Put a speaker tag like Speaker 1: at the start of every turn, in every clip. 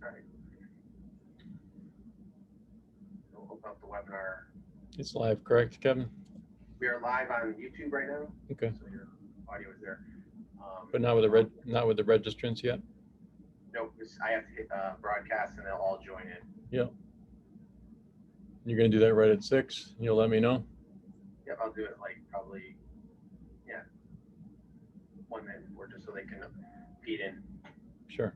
Speaker 1: All right. We'll open up the webinar.
Speaker 2: It's live, correct, Kevin?
Speaker 1: We are live on YouTube right now.
Speaker 2: Okay.
Speaker 1: So your audio is there.
Speaker 2: But not with the registrants yet?
Speaker 1: Nope, I have to hit broadcast and they'll all join in.
Speaker 2: Yep. You're gonna do that right at 6? You'll let me know?
Speaker 1: Yep, I'll do it like probably, yeah, 1 minute before, just so they can feed in.
Speaker 2: Sure.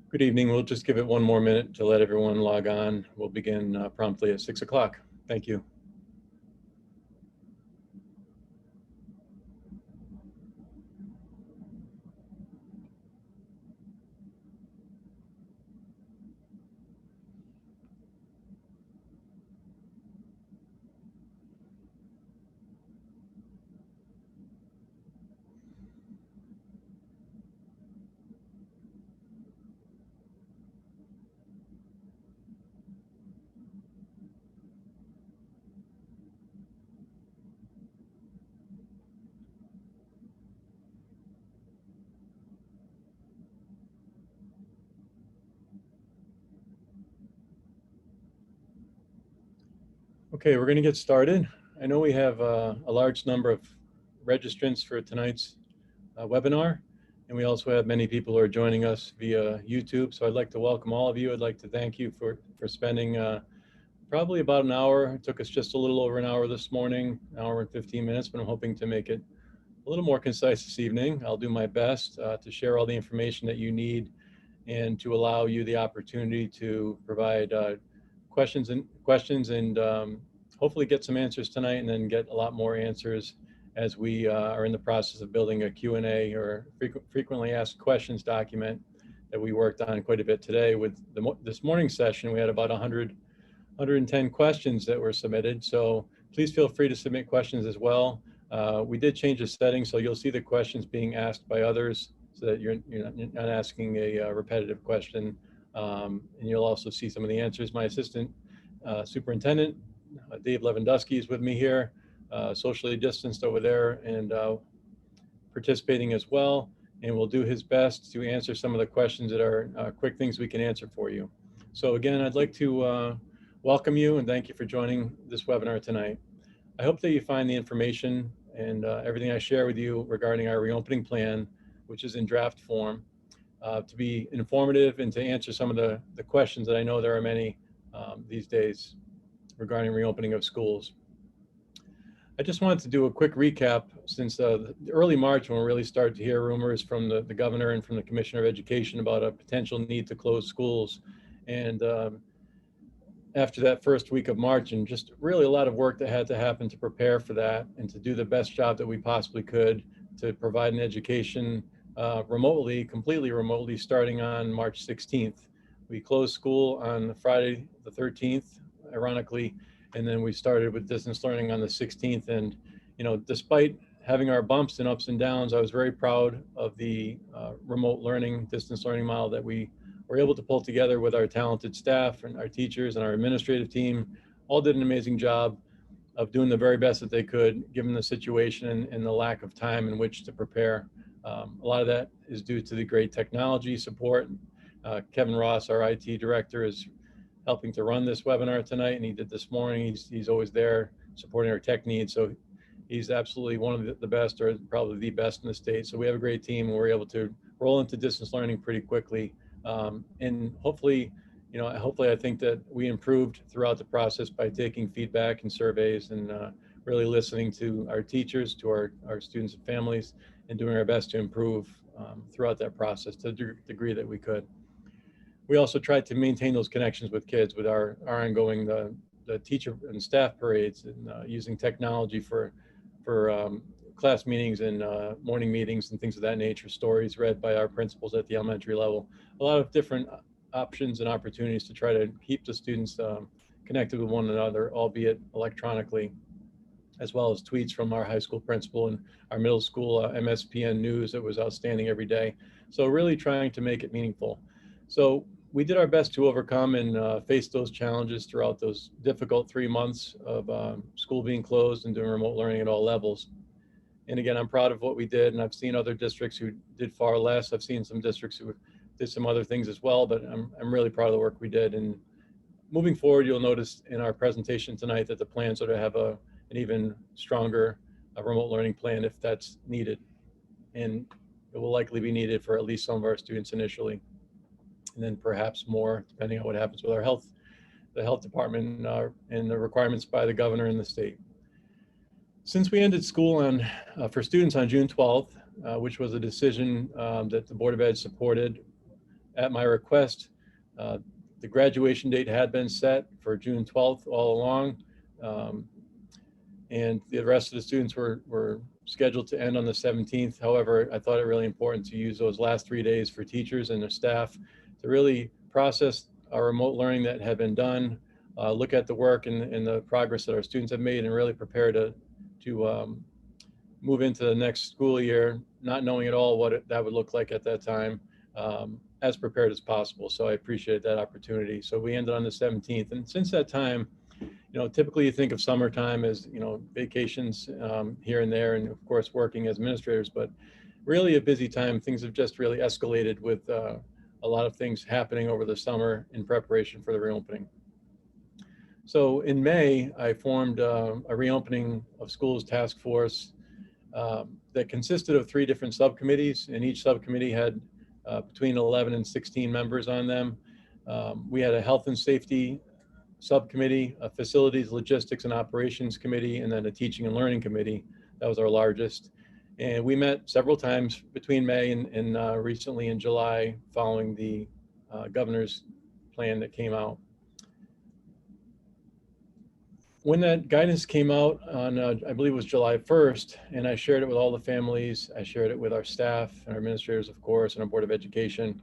Speaker 2: Good evening. We'll just give it 1 more minute to let everyone log on. We'll begin promptly at 6 o'clock. Thank you. Okay, we're going to get started. I know we have a large number of registrants for tonight's webinar, and we also have many people who are joining us via YouTube. So I'd like to welcome all of you. I'd like to thank you for spending probably about an hour. It took us just a little over an hour this morning, an hour and 15 minutes, but I'm hoping to make it a little more concise this evening. I'll do my best to share all the information that you need and to allow you the opportunity to provide questions and hopefully get some answers tonight, and then get a lot more answers as we are in the process of building a Q&A or frequently asked questions document that we worked on quite a bit today. With this morning's session, we had about 110 questions that were submitted. So please feel free to submit questions as well. We did change the settings, so you'll see the questions being asked by others so that you're not asking a repetitive question. And you'll also see some of the answers. My assistant superintendent, Dave Lewandowski, is with me here, socially distanced over there and participating as well. And will do his best to answer some of the questions that are quick things we can answer for you. So again, I'd like to welcome you and thank you for joining this webinar tonight. I hope that you find the information and everything I share with you regarding our reopening plan, which is in draft form, to be informative and to answer some of the questions that I know there are many these days regarding reopening of schools. I just wanted to do a quick recap since early March, when we really started to hear rumors from the governor and from the Commissioner of Education about a potential need to close schools. And after that first week of March, and just really a lot of work that had to happen to prepare for that and to do the best job that we possibly could to provide an education remotely, completely remotely, starting on March 16th. We closed school on Friday the 13th, ironically, and then we started with distance learning on the 16th. And, you know, despite having our bumps and ups and downs, I was very proud of the remote learning, distance learning model that we were able to pull together with our talented staff and our teachers and our administrative team. All did an amazing job of doing the very best that they could, given the situation and the lack of time in which to prepare. A lot of that is due to the great technology support. Kevin Ross, our IT director, is helping to run this webinar tonight, and he did this morning. He's always there supporting our tech needs. So he's absolutely one of the best, or probably the best in the state. So we have a great team, and we're able to roll into distance learning pretty quickly. And hopefully, you know, I think that we improved throughout the process by taking feedback and surveys and really listening to our teachers, to our students and families, and doing our best to improve throughout that process to the degree that we could. We also tried to maintain those connections with kids with our ongoing the teacher and staff parades, and using technology for class meetings and morning meetings and things of that nature, stories read by our principals at the elementary level. A lot of different options and opportunities to try to keep the students connected with one another, albeit electronically, as well as tweets from our high school principal and our middle school MSPN news that was outstanding every day. So really trying to make it meaningful. So we did our best to overcome and face those challenges throughout those difficult 3 months of school being closed and doing remote learning at all levels. And again, I'm proud of what we did, and I've seen other districts who did far less. I've seen some districts who did some other things as well, but I'm really proud of the work we did. And moving forward, you'll notice in our presentation tonight that the plans are to have an even stronger remote learning plan if that's needed. And it will likely be needed for at least some of our students initially, and then perhaps more, depending on what happens with the health department and the requirements by the governor and the state. Since we ended school for students on June 12th, which was a decision that the Board of Ed supported at my request, the graduation date had been set for June 12th all along, and the rest of the students were scheduled to end on the 17th. However, I thought it really important to use those last 3 days for teachers and their staff to really process our remote learning that had been done, look at the work and the progress that our students have made, and really prepare to move into the next school year, not knowing at all what that would look like at that time, as prepared as possible. So I appreciate that opportunity. So we ended on the 17th. And since that time, you know, typically you think of summertime as, you know, vacations here and there, and of course working as administrators, but really a busy time. Things have just really escalated with a lot of things happening over the summer in preparation for the reopening. So in May, I formed a reopening of schools task force that consisted of 3 different subcommittees, and each subcommittee had between 11 and 16 members on them. We had a health and safety subcommittee, a facilities, logistics, and operations committee, and then a teaching and learning committee. That was our largest. And we met several times between May and recently in July, following the governor's plan that came out. When that guidance came out on, I believe it was July 1st, and I shared it with all the families, I shared it with our staff and our administrators, of course, and our Board of Education.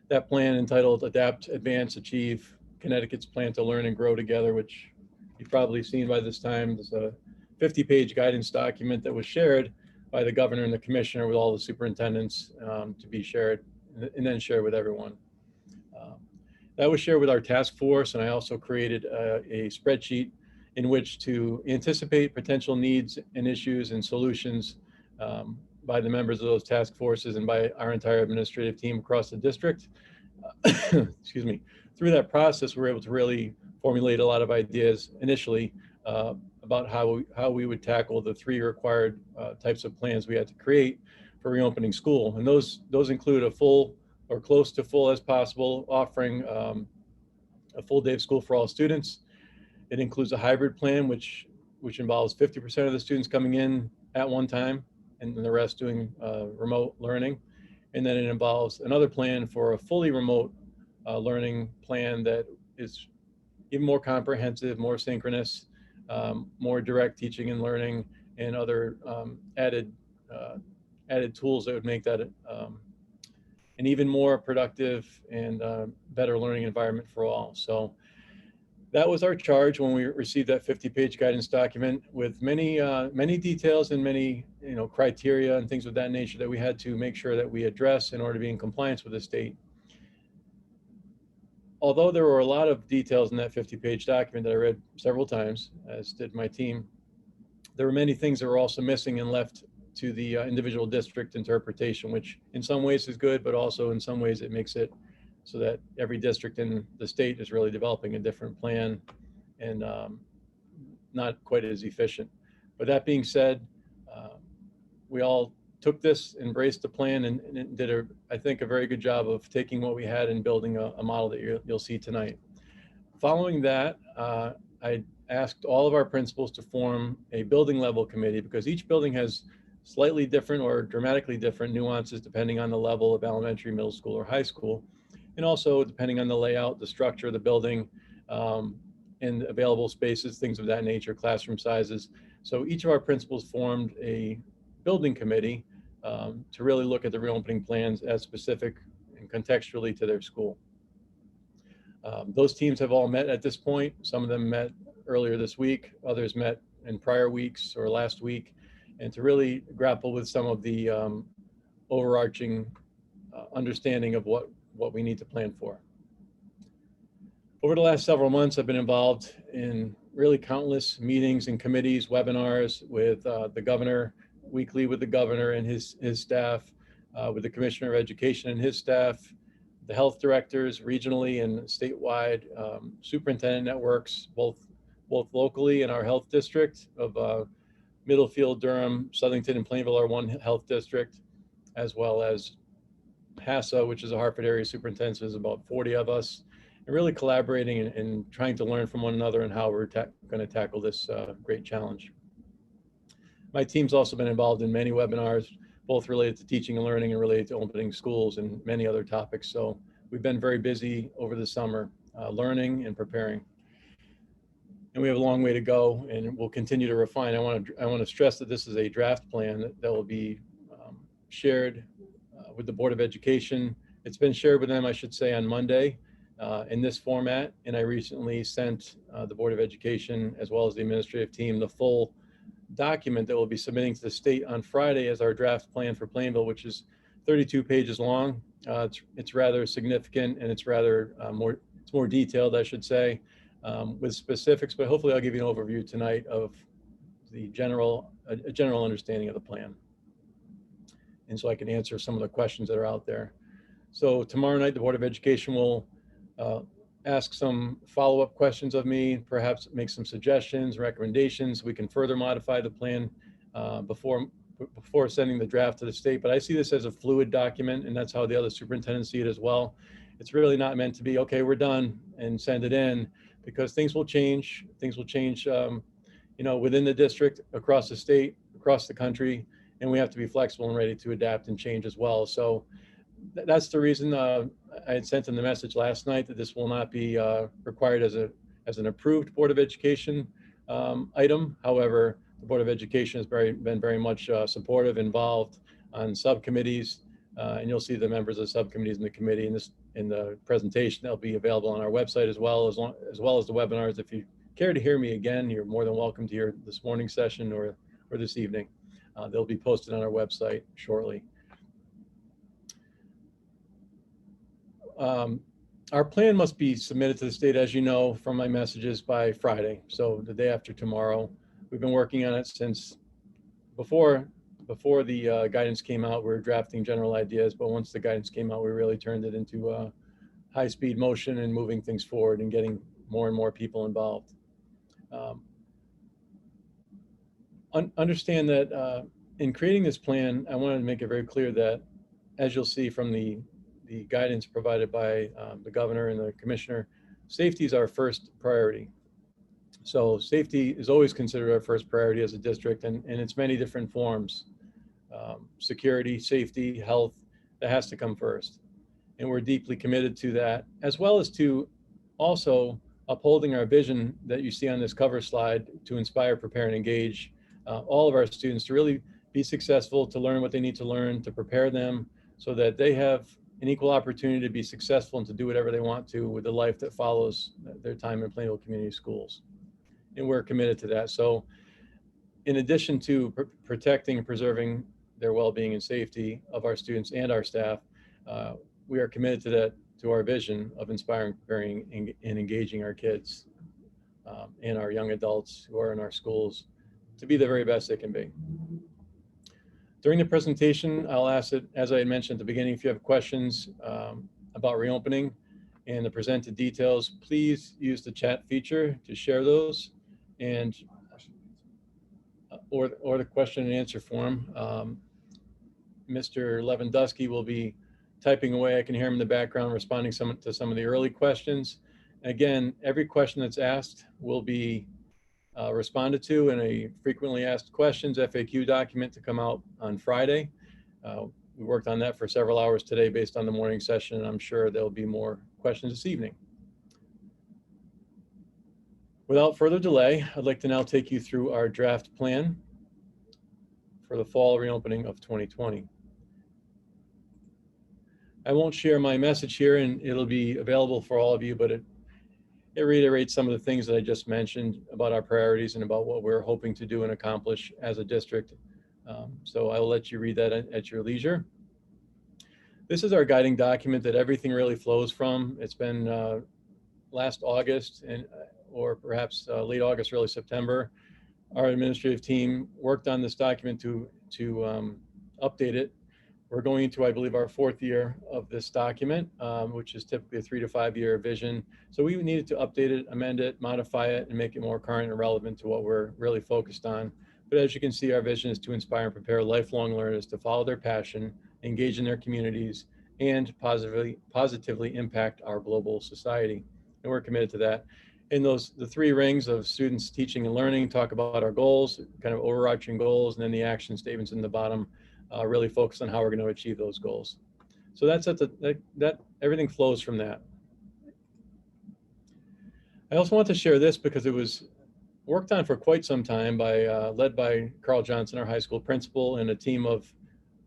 Speaker 2: that plan entitled Adapt, Advance, Achieve, Connecticut's Plan to Learn and Grow Together, which you've probably seen by this time. There's a 50-page guidance document that was shared by the governor and the commissioner with all the superintendents to be shared and then shared with everyone. That was shared with our task force, and I also created a spreadsheet in which to anticipate potential needs and issues and solutions by the members of those task forces and by our entire administrative team across the district. Excuse me. Through that process, we were able to really formulate a lot of ideas initially about how we would tackle the 3 required types of plans we had to create for reopening school. And those include a full or close to full as possible, offering a full day of school for all students. It includes a hybrid plan, which involves 50% of the students coming in at one time and the rest doing remote learning. And then it involves another plan for a fully remote learning plan that is even more comprehensive, more synchronous, more direct teaching and learning, and other added tools that would make that an even more productive and better learning environment for all. So that was our charge when we received that 50-page guidance document with many details and many criteria and things of that nature that we had to make sure that we address in order to be in compliance with the state. Although there were a lot of details in that 50-page document that I read several times, as did my team, there were many things that were also missing and left to the individual district interpretation, which in some ways is good, but also in some ways it makes it so that every district in the state is really developing a different plan and not quite as efficient. But that being said, we all took this, embraced the plan, and did, I think, a very good job of taking what we had and building a model that you'll see tonight. Following that, I asked all of our principals to form a building level committee because each building has slightly different or dramatically different nuances depending on the level of elementary, middle school, or high school, and also depending on the layout, the structure of the building, and available spaces, things of that nature, classroom sizes. So each of our principals formed a building committee to really look at the reopening plans as specific and contextually to their school. Those teams have all met at this point. Some of them met earlier this week, others met in prior weeks or last week, and to really grapple with some of the overarching understanding of what we need to plan for. Over the last several months, I've been involved in really countless meetings and committees, webinars with the governor, weekly with the governor and his staff, with the commissioner of education and his staff, the health directors regionally and statewide, superintendent networks, both locally in our health district of Middlefield, Durham, Southington, and Plainville are one health district, as well as HASA, which is a Hartford area superintendent. So there's about 40 of us, and really collaborating and trying to learn from one another and how we're going to tackle this great challenge. My team's also been involved in many webinars, both related to teaching and learning and related to opening schools and many other topics. So we've been very busy over the summer, learning and preparing. And we have a long way to go, and we'll continue to refine. I want to stress that this is a draft plan that will be shared with the Board of Education. It's been shared with them, I should say, on Monday in this format. And I recently sent the Board of Education, as well as the administrative team, the full document that we'll be submitting to the state on Friday as our draft plan for Plainville, which is 32 pages long. It's rather significant, and it's rather more detailed, I should say, with specifics, but hopefully I'll give you an overview tonight of the general understanding of the plan. And so I can answer some of the questions that are out there. So tomorrow night, the Board of Education will ask some follow-up questions of me, perhaps make some suggestions, recommendations. We can further modify the plan before sending the draft to the state. But I see this as a fluid document, and that's how the other superintendents see it as well. It's really not meant to be, okay, we're done and send it in, because things will change. Things will change, within the district, across the state, across the country, and we have to be flexible and ready to adapt and change as well. So that's the reason I had sent them the message last night that this will not be required as an approved Board of Education item. However, the Board of Education has been very much supportive, involved on subcommittees, and you'll see the members of subcommittees in the committee. And in the presentation that'll be available on our website as well as the webinars. If you care to hear me again, you're more than welcome to hear this morning's session or this evening. They'll be posted on our website shortly. Our plan must be submitted to the state, as you know, from my messages by Friday, so the day after tomorrow. We've been working on it since before the guidance came out. We were drafting general ideas, but once the guidance came out, we really turned it into high-speed motion and moving things forward and getting more and more people involved. Understand that in creating this plan, I wanted to make it very clear that, as you'll see from the guidance provided by the governor and the commissioner, safety is our first priority. So safety is always considered our first priority as a district, and in its many different forms. Security, safety, health, that has to come first. And we're deeply committed to that, as well as to also upholding our vision that you see on this cover slide to inspire, prepare, and engage all of our students to really be successful, to learn what they need to learn, to prepare them so that they have an equal opportunity to be successful and to do whatever they want to with the life that follows their time in Plainville Community Schools. And we're committed to that. So in addition to protecting and preserving their well-being and safety of our students and our staff, we are committed to that, to our vision of inspiring, preparing, and engaging our kids and our young adults who are in our schools to be the very best they can be. During the presentation, I'll ask it, as I had mentioned at the beginning, if you have questions about reopening and the presented details, please use the chat feature to share those, and or the question and answer form. Mr. Lewandowski will be typing away. I can hear him in the background responding to some of the early questions. Again, every question that's asked will be responded to in a frequently asked questions FAQ document to come out on Friday. We worked on that for several hours today based on the morning session, and I'm sure there'll be more questions this evening. Without further delay, I'd like to now take you through our draft plan for the fall reopening of 2020. I won't share my message here, and it'll be available for all of you, but it reiterates some of the things that I just mentioned about our priorities and about what we're hoping to do and accomplish as a district. So I will let you read that at your leisure. This is our guiding document that everything really flows from. It's been last August or perhaps late August, early September. Our administrative team worked on this document to update it. We're going into, I believe, our 4th year of this document, which is typically a 3 to 5 year vision. So we needed to update it, amend it, modify it, and make it more current and relevant to what we're really focused on. But as you can see, our vision is to inspire and prepare lifelong learners to follow their passion, engage in their communities, and positively impact our global society. And we're committed to that. In the 3 rings of students, teaching, and learning, talk about our goals, kind of overarching goals, and then the action statements in the bottom really focus on how we're going to achieve those goals. So that's that everything flows from that. I also want to share this because it was worked on for quite some time led by Carl Johnson, our high school principal, and a team of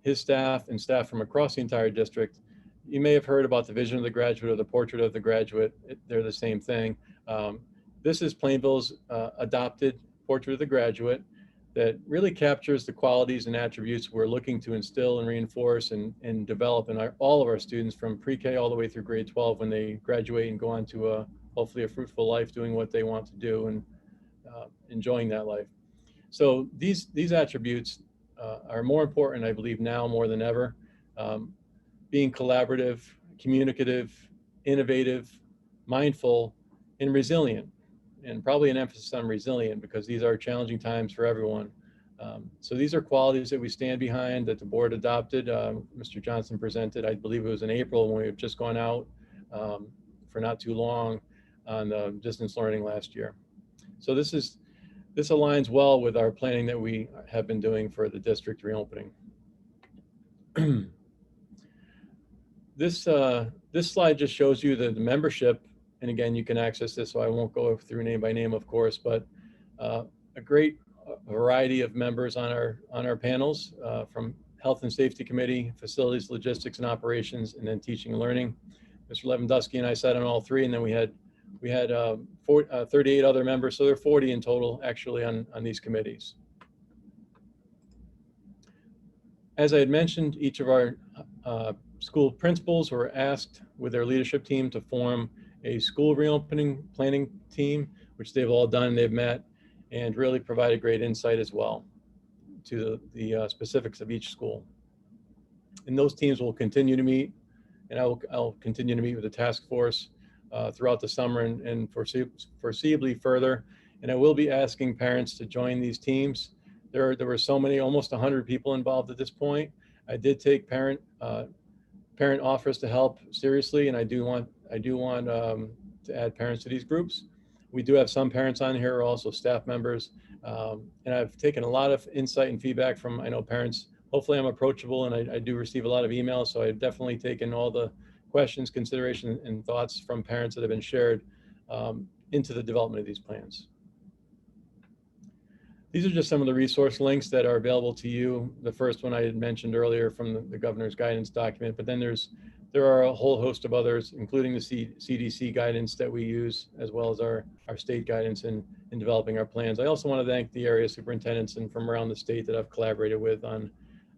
Speaker 2: his staff and staff from across the entire district. You may have heard about the vision of the graduate or the portrait of the graduate. They're the same thing. This is Plainville's adopted portrait of the graduate that really captures the qualities and attributes we're looking to instill and reinforce and develop in all of our students from pre-K all the way through grade 12 when they graduate and go on to hopefully a fruitful life doing what they want to do and enjoying that life. So these attributes are more important, I believe, now more than ever. Being collaborative, communicative, innovative, mindful, and resilient. And probably an emphasis on resilient because these are challenging times for everyone. So these are qualities that we stand behind, that the board adopted. Mr. Johnson presented, I believe it was in April when we had just gone out for not too long on distance learning last year. So this aligns well with our planning that we have been doing for the district reopening. This slide just shows you the membership. And again, you can access this, so I won't go through name by name, of course, but a great variety of members on our panels from Health and Safety Committee, Facilities, Logistics and Operations, and then Teaching and Learning. Mr. Lewandowski and I sat on all three, and then we had 38 other members, so there are 40 in total actually on these committees. As I had mentioned, each of our school principals were asked with their leadership team to form a school reopening planning team, which they've all done. They've met and really provided great insight as well to the specifics of each school. And those teams will continue to meet, and I'll continue to meet with the task force throughout the summer and foreseeably further. And I will be asking parents to join these teams. There were so many, almost 100 people involved at this point. I did take parent offers to help seriously, and I do want to add parents to these groups. We do have some parents on here who are also staff members, and I've taken a lot of insight and feedback from, I know, parents. Hopefully I'm approachable, and I do receive a lot of emails, so I've definitely taken all the questions, consideration, and thoughts from parents that have been shared into the development of these plans. These are just some of the resource links that are available to you. The first one I had mentioned earlier from the governor's guidance document, but then there are a whole host of others, including the CDC guidance that we use, as well as our state guidance in developing our plans. I also want to thank the area superintendents and from around the state that I've collaborated with on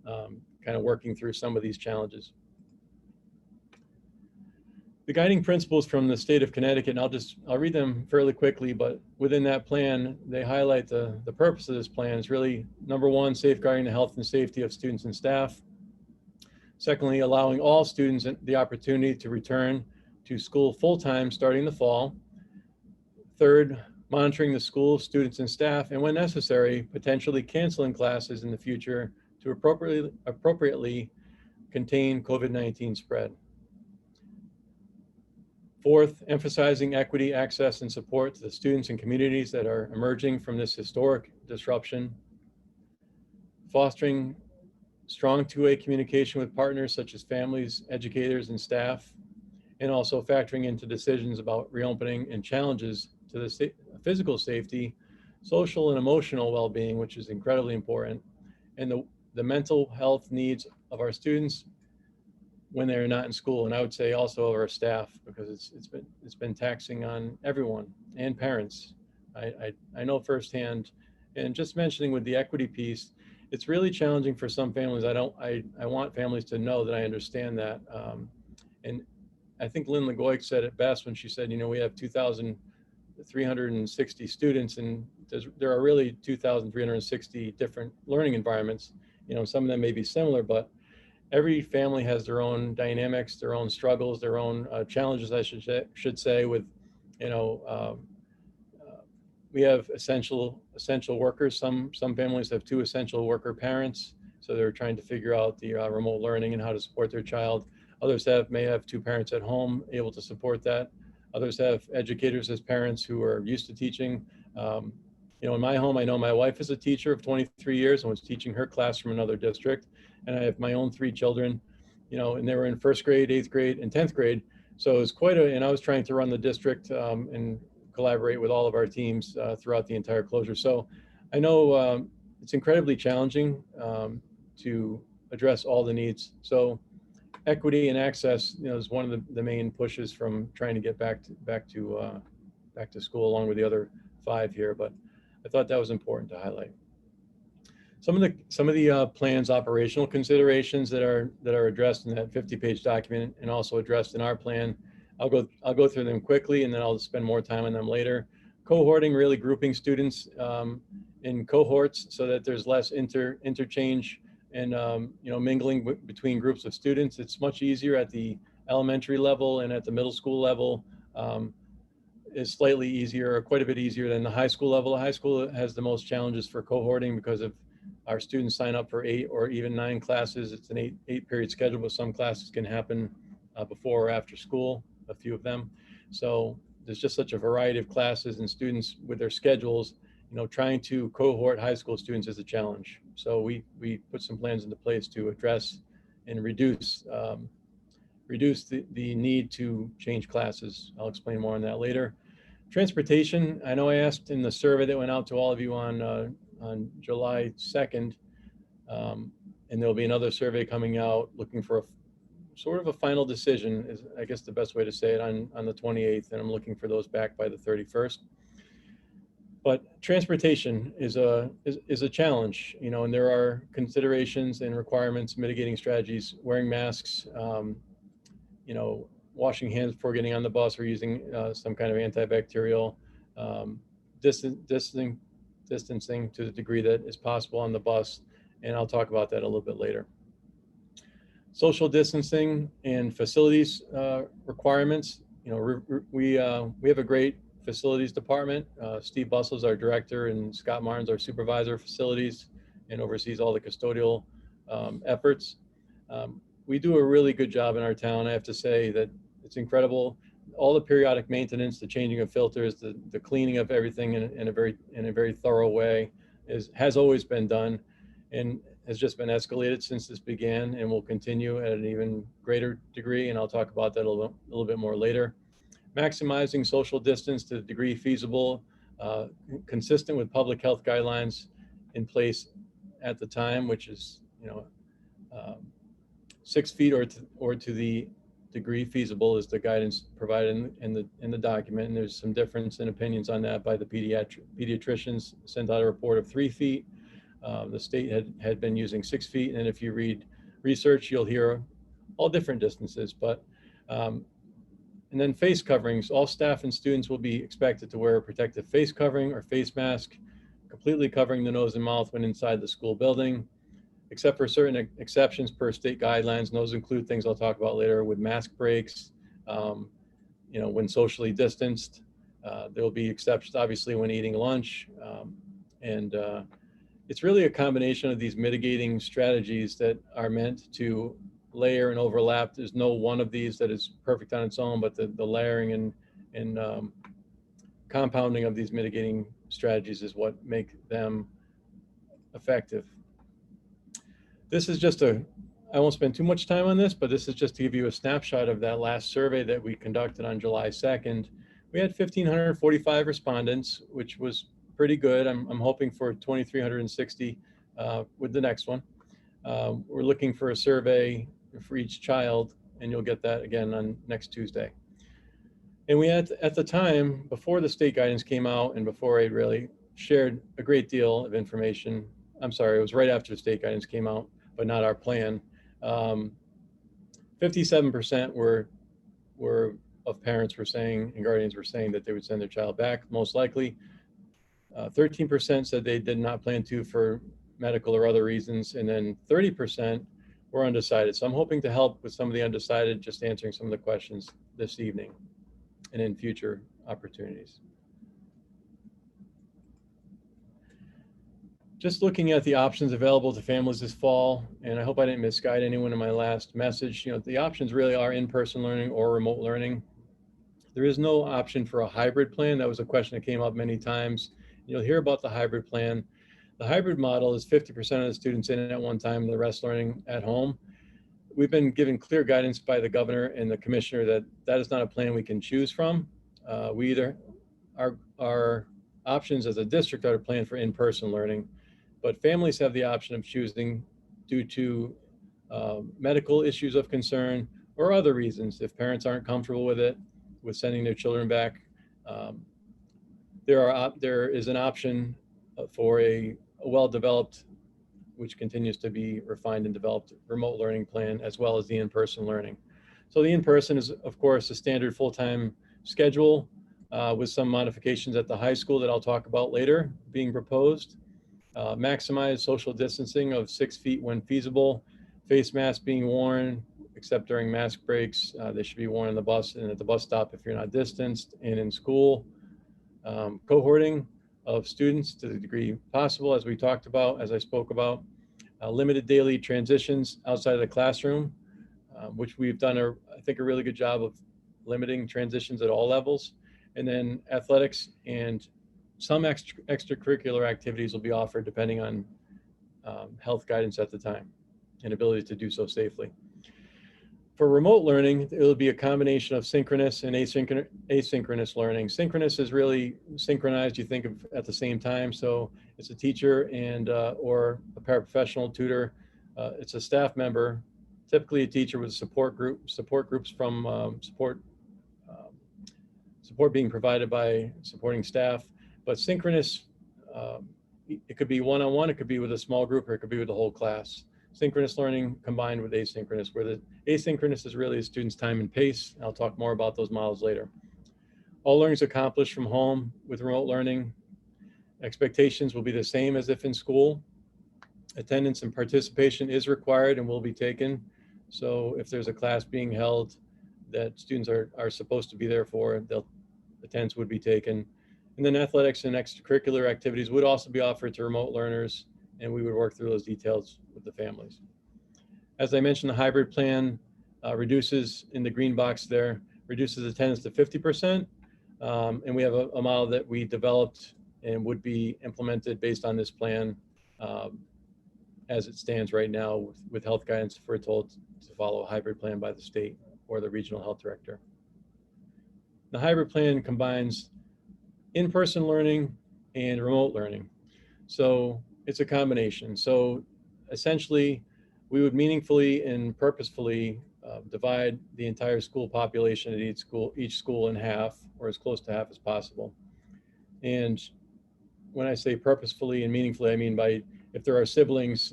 Speaker 2: kind of working through some of these challenges. The guiding principles from the state of Connecticut, and I'll read them fairly quickly, but within that plan, they highlight the purpose of this plan is really, number one, safeguarding the health and safety of students and staff. Secondly, allowing all students the opportunity to return to school full-time starting the fall. Third, monitoring the school, students, and staff, and when necessary, potentially canceling classes in the future to appropriately contain COVID-19 spread. Fourth, emphasizing equity, access, and support to the students and communities that are emerging from this historic disruption. Fostering strong two-way communication with partners such as families, educators, and staff, and also factoring into decisions about reopening and challenges to the physical safety, social and emotional well-being, which is incredibly important, and the mental health needs of our students when they're not in school, and I would say also of our staff, because it's been taxing on everyone and parents. I know firsthand, and just mentioning with the equity piece, it's really challenging for some families. I want families to know that I understand that, and I think Lynn Legoik said it best when she said, we have 2,360 students, and there are really 2,360 different learning environments. Some of them may be similar, but every family has their own dynamics, their own struggles, their own challenges, I should say, with, we have essential workers. Some families have 2 essential worker parents, so they're trying to figure out the remote learning and how to support their child. Others may have 2 parents at home able to support that. Others have educators as parents who are used to teaching. In my home, I know my wife is a teacher of 23 years and was teaching her class from another district. And I have my own 3 children, and they were in 1st grade, 8th grade, and 10th grade. So it was and I was trying to run the district and collaborate with all of our teams throughout the entire closure. So I know it's incredibly challenging to address all the needs. So equity and access, is one of the main pushes from trying to get back to school, along with the other 5 here. But I thought that was important to highlight. Some of the plan's operational considerations that are addressed in that 50-page document and also addressed in our plan. I'll go through them quickly, and then I'll spend more time on them later. Cohorting, really grouping students in cohorts so that there's less interchange and mingling between groups of students. It's much easier at the elementary level, and at the middle school level is slightly easier, or quite a bit easier than the high school level. The high school has the most challenges for cohorting because of our students sign up for 8 or even 9 classes. It's an 8-period schedule, but some classes can happen before or after school, a few of them. So there's just such a variety of classes and students with their schedules. Trying to cohort high school students is a challenge. So we put some plans into place to address and reduce the need to change classes. I'll explain more on that later. Transportation, I know I asked in the survey that went out to all of you on July 2nd, and there'll be another survey coming out looking for sort of a final decision, is I guess the best way to say it, on the 28th, and I'm looking for those back by the 31st. But transportation is a challenge, you know, and there are considerations and requirements, mitigating strategies, wearing masks, you know, washing hands before getting on the bus, or using some kind of antibacterial, distancing to the degree that is possible on the bus, and I'll talk about that a little bit later. Social distancing and facilities requirements. You know, we have a great facilities department. Steve Bussell is our director, and Scott Martin's our supervisor of facilities and oversees all the custodial efforts. We do a really good job in our town. I have to say that it's incredible. All the periodic maintenance, the changing of filters, the cleaning of everything in a very thorough way has always been done, and has just been escalated since this began, and will continue at an even greater degree. And I'll talk about that a little bit more later. Maximizing social distance to the degree feasible, consistent with public health guidelines in place at the time, which is, you know, 6 feet or to the degree feasible is the guidance provided in the document. And there's some difference in opinions on that by the pediatricians. Sent out a report of 3 feet. The state had been using 6 feet, and if you read research, you'll hear all different distances. But and then face coverings. All staff and students will be expected to wear a protective face covering or face mask, completely covering the nose and mouth when inside the school building, except for certain exceptions per state guidelines. And those include things I'll talk about later, with mask breaks, you know, when socially distanced. There will be exceptions, obviously, when eating lunch. It's really a combination of these mitigating strategies that are meant to layer and overlap. There's no one of these that is perfect on its own, but the layering and compounding of these mitigating strategies is what make them effective. This is just I won't spend too much time on this, but this is just to give you a snapshot of that last survey that we conducted on July 2nd. We had 1,545 respondents, which was pretty good. I'm hoping for 2,360 with the next one. We're looking for a survey for each child, and you'll get that again on next Tuesday. And we had, at the time, before the state guidance came out and before I really shared a great deal of information, I'm sorry, it was right after the state guidance came out, but not our plan. 57% of parents were saying, and guardians were saying, that they would send their child back, most likely. 13% said they did not plan to for medical or other reasons, and then 30% were undecided. So I'm hoping to help with some of the undecided, just answering some of the questions this evening and in future opportunities. Just looking at the options available to families this fall, and I hope I didn't misguide anyone in my last message. You know, the options really are in-person learning or remote learning. There is no option for a hybrid plan. That was a question that came up many times. You'll hear about the hybrid plan. The hybrid model is 50% of the students in it at one time, and the rest learning at home. We've been given clear guidance by the governor and the commissioner that that is not a plan we can choose from. We either, our options as a district are to plan for in-person learning, but families have the option of choosing due to medical issues of concern or other reasons. If parents aren't comfortable with it, with sending their children back, there is an option for a well-developed, which continues to be refined and developed, remote learning plan, as well as the in-person learning. So the in-person is, of course, a standard full-time schedule with some modifications at the high school that I'll talk about later being proposed. Maximize social distancing of 6 feet when feasible. Face masks being worn, except during mask breaks. They should be worn on the bus and at the bus stop if you're not distanced, and in school. Cohorting of students to the degree possible, as we talked about, as I spoke about. Limited daily transitions outside of the classroom, which we've done, I think, a really good job of limiting transitions at all levels. And then athletics and some extracurricular activities will be offered depending on health guidance at the time and ability to do so safely. For remote learning, it will be a combination of synchronous and asynchronous learning. Synchronous is really synchronized, you think of at the same time. So it's a teacher and or a paraprofessional tutor. It's a staff member typically a teacher with a support groups from um, support being provided by supporting staff. But synchronous, um, it could be one-on-one, it could be with a small group, or it could be with the whole class. Synchronous learning combined with asynchronous, where the asynchronous is really a student's time and pace. I'll talk more about those models later. All learning is accomplished from home with remote learning. Expectations will be the same as if in school. Attendance and participation is required and will be taken. So if there's a class being held that students are supposed to be there for, attendance would be taken. And then athletics and extracurricular activities would also be offered to remote learners, and we would work through those details with the families. As I mentioned, the hybrid plan reduces, in the green box there, reduces attendance to 50%. And we have a model that we developed and would be implemented based on this plan as it stands right now with health guidance if we're told to follow a hybrid plan by the state or the regional health director. The hybrid plan combines in-person learning and remote learning. So it's a combination. So essentially, we would meaningfully and purposefully divide the entire school population at each school in half, or as close to half as possible. And when I say purposefully and meaningfully, I mean by if there are siblings,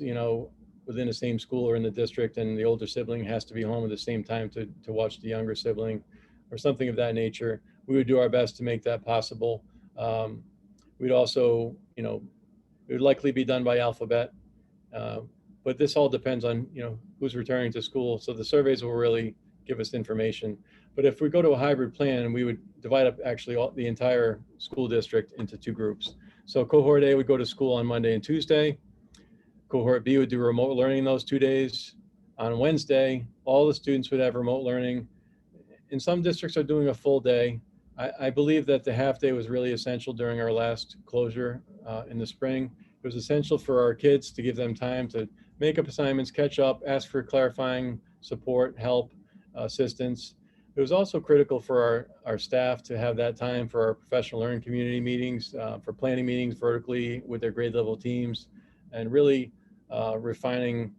Speaker 2: within the same school or in the district, and the older sibling has to be home at the same time to watch the younger sibling or something of that nature, we would do our best to make that possible. We'd also, it would likely be done by alphabet, but this all depends on, who's returning to school. So the surveys will really give us information. But if we go to a hybrid plan, we would divide up actually the entire school district into two groups. So cohort A would go to school on Monday and Tuesday. Cohort B would do remote learning those 2 days. On Wednesday, all the students would have remote learning. And some districts are doing a full day. I believe that the half day was really essential during our last closure in the spring. It was essential for our kids to give them time to make up assignments, catch up, ask for clarifying support, help, assistance. It was also critical for our staff to have that time for our professional learning community meetings, for planning meetings vertically with their grade level teams, and really refining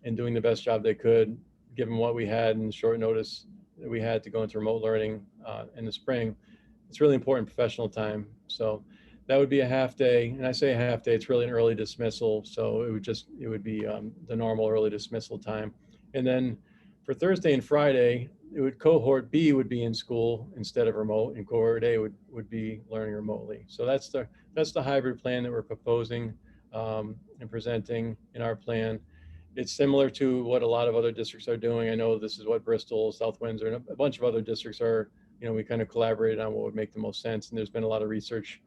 Speaker 2: and doing the best job they could, given what we had and the short notice that we had to go into remote learning in the spring. It's really important professional time. So that would be a half day. And I say a half day, it's really an early dismissal. So it would be the normal early dismissal time. And then for Thursday and Friday, cohort B would be in school instead of remote, and cohort A would be learning remotely. So that's the hybrid plan that we're proposing and presenting in our plan. It's similar to what a lot of other districts are doing. I know this is what Bristol, South Windsor, and a bunch of other districts are, we kind of collaborated on what would make the most sense. And there's been a lot of research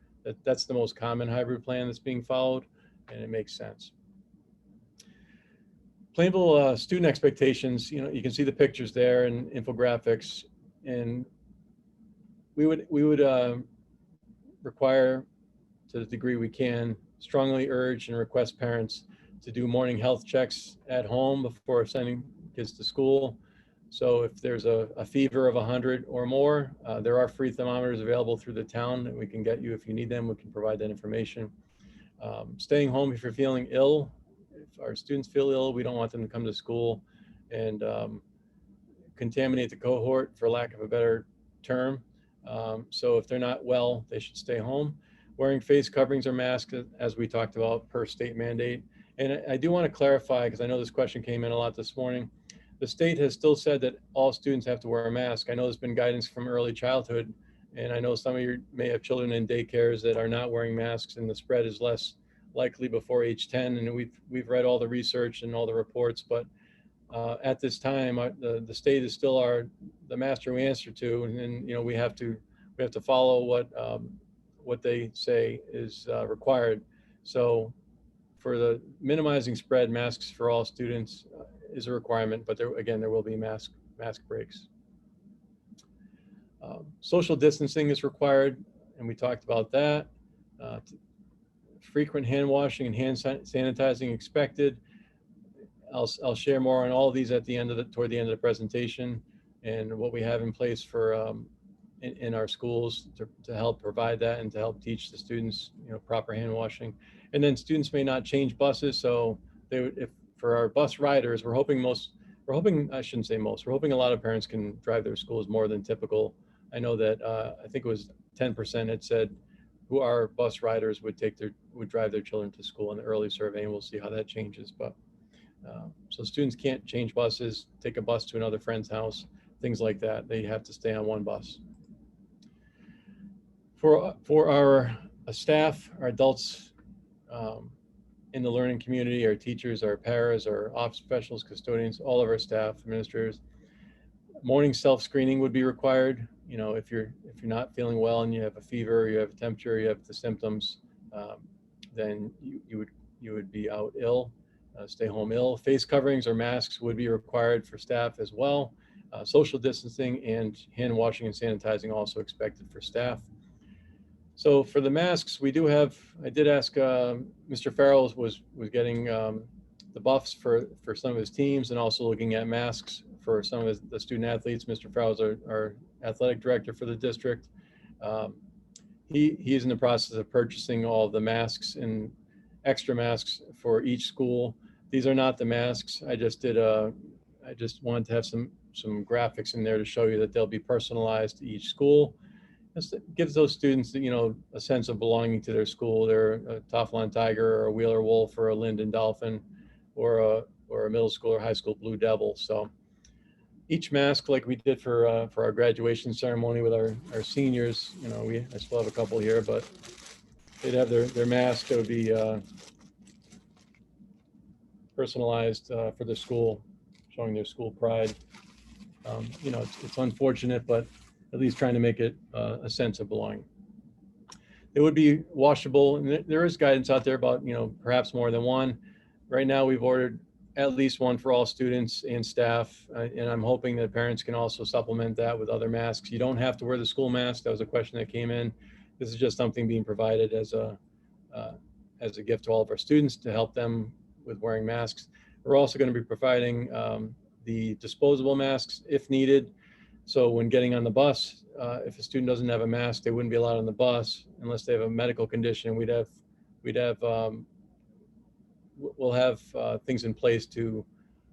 Speaker 2: that's the most common hybrid plan that's being followed, and it makes sense. Plainville student expectations, you can see the pictures there and infographics, and we would require, to the degree we can, strongly urge and request parents to do morning health checks at home before sending kids to school. So if there's a fever of 100 or more, there are free thermometers available through the town that we can get you if you need them. We can provide that information. Staying home if you're feeling ill. If our students feel ill, we don't want them to come to school and contaminate the cohort, for lack of a better term. So if they're not well, they should stay home. Wearing face coverings or masks, as we talked about, per state mandate. And I do want to clarify, because I know this question came in a lot this morning. The state has still said that all students have to wear a mask. I know there's been guidance from early childhood, and I know some of you may have children in daycares that are not wearing masks, and the spread is less likely before age 10. And we've read all the research and all the reports, but at this time, the state is still the master we answer to, and we have to follow what they say is required. So for the minimizing spread, masks for all students is a requirement, but there will be mask breaks. Social distancing is required, and we talked about that. Frequent hand washing and hand sanitizing expected. I'll share more on all of these toward the end of the presentation, and what we have in place for in our schools to help provide that and to help teach the students, proper hand washing. And then students may not change buses, so for our bus riders, we're hoping most we're hoping, I shouldn't say most, we're hoping a lot of parents can drive their schools more than typical. I know that I think it was 10% had said who are bus riders would drive their children to school in the early survey, and we'll see how that changes. But so students can't change buses, take a bus to another friend's house, things like that. They have to stay on one bus. For our staff, our adults in the learning community, our teachers, our paras, our office professionals, custodians, all of our staff, administrators, morning self-screening would be required. You know, if you're not feeling well and you have a fever, you have a temperature, you have the symptoms, then you would be out ill, stay home ill. Face coverings or masks would be required for staff as well. Social distancing and hand washing and sanitizing also expected for staff. So for the masks, we do have, I did ask Mr. Farrell was getting the buffs for some of his teams and also looking at masks for some of the student athletes. Mr. Farrell is our athletic director for the district. He is in the process of purchasing all of the masks and extra masks for each school. These are not the masks. I just wanted to have some graphics in there to show you that they'll be personalized to each school. It gives those students, you know, a sense of belonging to their school. They're a Toflon Tiger or a Wheeler Wolf or a Linden Dolphin or a middle school or high school Blue Devil. So each mask, like we did for our graduation ceremony with our seniors, you know, I still have a couple here, but they'd have their mask that would be personalized for the school, showing their school pride. You know, it's unfortunate, but at least trying to make it a sense of belonging. It would be washable, and there is guidance out there about, you know, perhaps more than one. Right now, we've ordered at least one for all students and staff, and I'm hoping that parents can also supplement that with other masks. You don't have to wear the school mask. That was a question that came in. This is just something being provided as a gift to all of our students to help them with wearing masks. We're also going to be providing the disposable masks if needed. So when getting on the bus, if a student doesn't have a mask, they wouldn't be allowed on the bus unless they have a medical condition. We'll have things in place to, you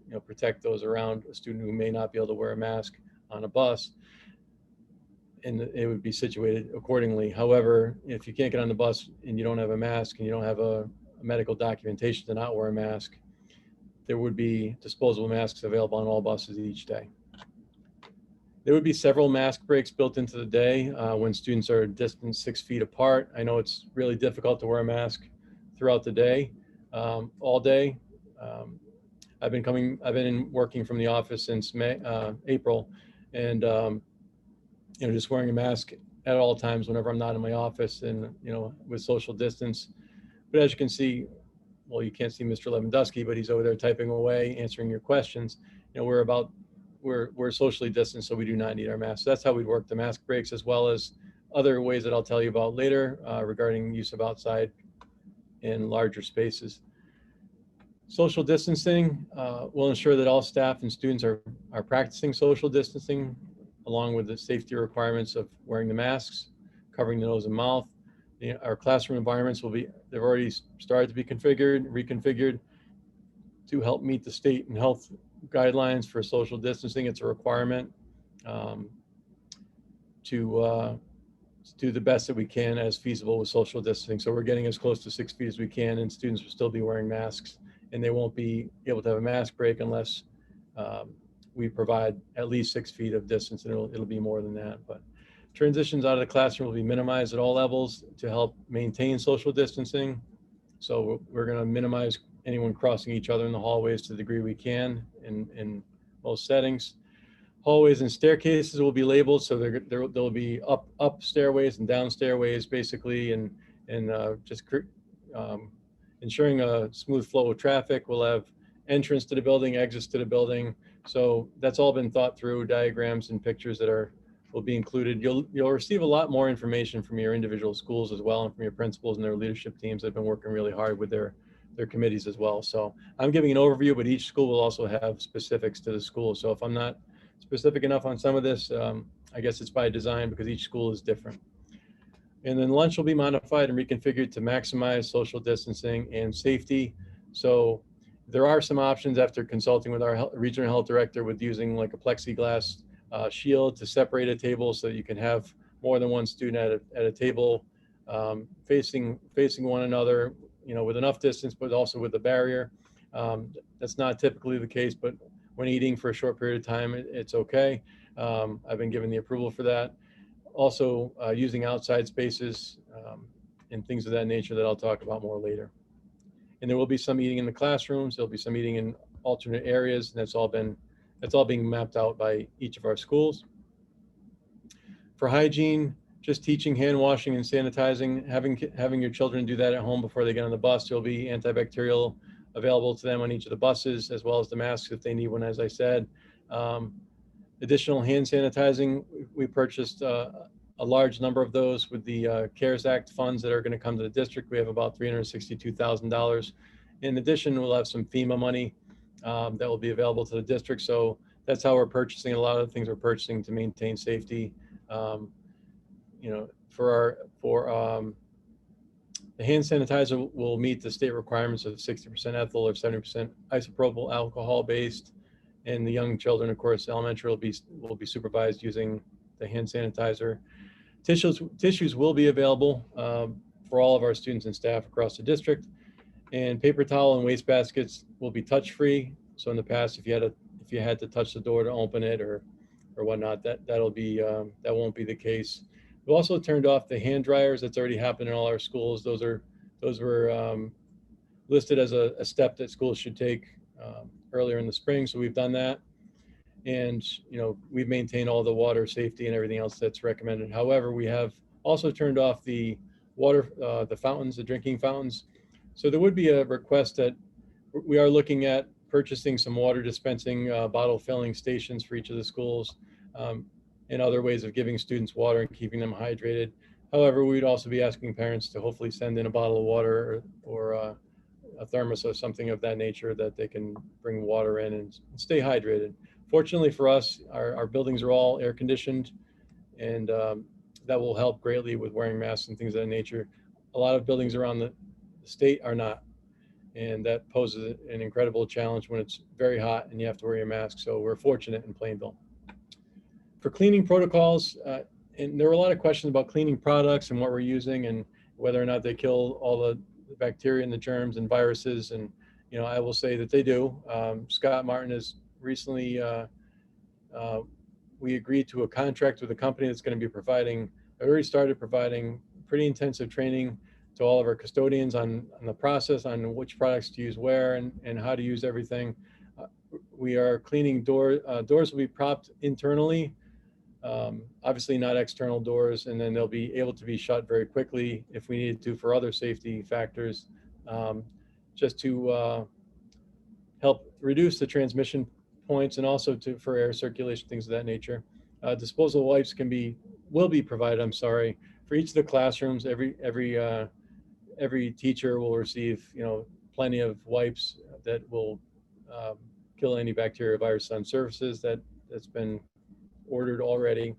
Speaker 2: know, protect those around a student who may not be able to wear a mask on a bus, and it would be situated accordingly. However, if you can't get on the bus and you don't have a mask and you don't have a medical documentation to not wear a mask, there would be disposable masks available on all buses each day. There would be several mask breaks built into the day when students are distanced 6 feet apart. I know it's really difficult to wear a mask throughout the day, all day. I've been working from the office since April, and you know, just wearing a mask at all times whenever I'm not in my office, and you know, with social distance. But as you can see, well, you can't see Mr. Lewandowski, but he's over there typing away, answering your questions. You know, we're socially distanced, so we do not need our masks. So that's how we'd work the mask breaks, as well as other ways that I'll tell you about later regarding use of outside in larger spaces. Social distancing will ensure that all staff and students are practicing social distancing, along with the safety requirements of wearing the masks, covering the nose and mouth. Our classroom environments they've already started to be reconfigured to help meet the state and health guidelines for social distancing. It's a requirement to do the best that we can as feasible with social distancing. So we're getting as close to 6 feet as we can, and students will still be wearing masks, and they won't be able to have a mask break unless we provide at least 6 feet of distance, and it'll be more than that. But transitions out of the classroom will be minimized at all levels to help maintain social distancing. So we're going to minimize anyone crossing each other in the hallways to the degree we can in most settings. Hallways and staircases will be labeled, so there'll be up stairways and down stairways, basically, and just ensuring a smooth flow of traffic. We'll have entrance to the building, exits to the building. So that's all been thought through, diagrams and pictures that will be included. You'll receive a lot more information from your individual schools as well, and from your principals and their leadership teams that have been working really hard with their committees as well. So I'm giving an overview, but each school will also have specifics to the school. So if I'm not specific enough on some of this, I guess it's by design because each school is different. And then lunch will be modified and reconfigured to maximize social distancing and safety. So There are some options after consulting with our regional health director with using like a plexiglass shield to separate a table so that you can have more than one student at a table facing one another, with enough distance, but also with a barrier. That's not typically the case, but when eating for a short period of time, it's okay. I've been given the approval for that. Also, using outside spaces and things of that nature that I'll talk about more later. And there will be some eating in the classrooms. There'll be some eating in alternate areas, and that's all being mapped out by each of our schools. For hygiene, just teaching hand washing and sanitizing, having your children do that at home before they get on the bus. There'll be antibacterial available to them on each of the buses, as well as the masks if they need one, as I said. Additional hand sanitizing, we purchased a large number of those with the CARES Act funds that are going to come to the district. We have about $362,000. In addition, we'll have some FEMA money that will be available to the district. So that's how we're purchasing a lot of the things we're purchasing to maintain safety. The hand sanitizer will meet the state requirements of 60% ethyl or 70% isopropyl alcohol based. And the young children, of course, elementary will be supervised using the hand sanitizer. Tissues will be available for all of our students and staff across the district. And paper towel and waste baskets will be touch-free. So in the past, if you had to touch the door to open it or whatnot, that won't be the case. We also turned off the hand dryers. That's already happened in all our schools. Those were listed as a step that schools should take earlier in the spring. So we've done that. And, we've maintained all the water safety and everything else that's recommended. However, we have also turned off the water, the fountains, the drinking fountains. So there would be a request that we are looking at purchasing some water dispensing bottle filling stations for each of the schools and other ways of giving students water and keeping them hydrated. However, we'd also be asking parents to hopefully send in a bottle of water or a thermos or something of that nature that they can bring water in and stay hydrated. Fortunately for us, our buildings are all air conditioned, and that will help greatly with wearing masks and things of that nature. A lot of buildings around the state are not, and that poses an incredible challenge when it's very hot and you have to wear your mask. So we're fortunate in Plainville. For cleaning protocols, and there were a lot of questions about cleaning products and what we're using and whether or not they kill all the bacteria and the germs and viruses. And, I will say that they do. Scott Martin has recently, we agreed to a contract with a company that's going to be already started providing pretty intensive training to all of our custodians on the process, on which products to use where and how to use everything. We are cleaning doors will be propped internally, obviously not external doors, and then they'll be able to be shut very quickly if we needed to for other safety factors, just to help reduce the transmission points and also for air circulation, things of that nature. Disposable wipes will be provided, for each of the classrooms. Every teacher will receive, plenty of wipes that will kill any bacteria, virus on surfaces that's been ordered already.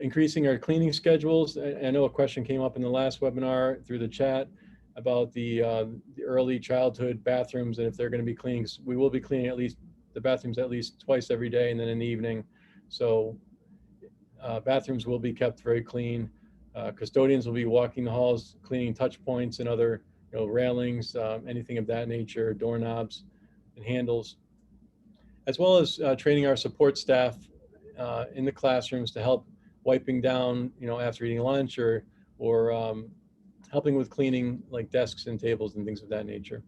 Speaker 2: Increasing our cleaning schedules. I know a question came up in the last webinar through the chat about the early childhood bathrooms, and if they're going to be cleaning. We will be cleaning the bathrooms at least twice every day, and then in the evening. So bathrooms will be kept very clean. Custodians will be walking the halls, cleaning touch points and other railings, anything of that nature, doorknobs and handles, as well as training our support staff in the classrooms to help wiping down, after eating lunch or helping with cleaning like desks and tables and things of that nature.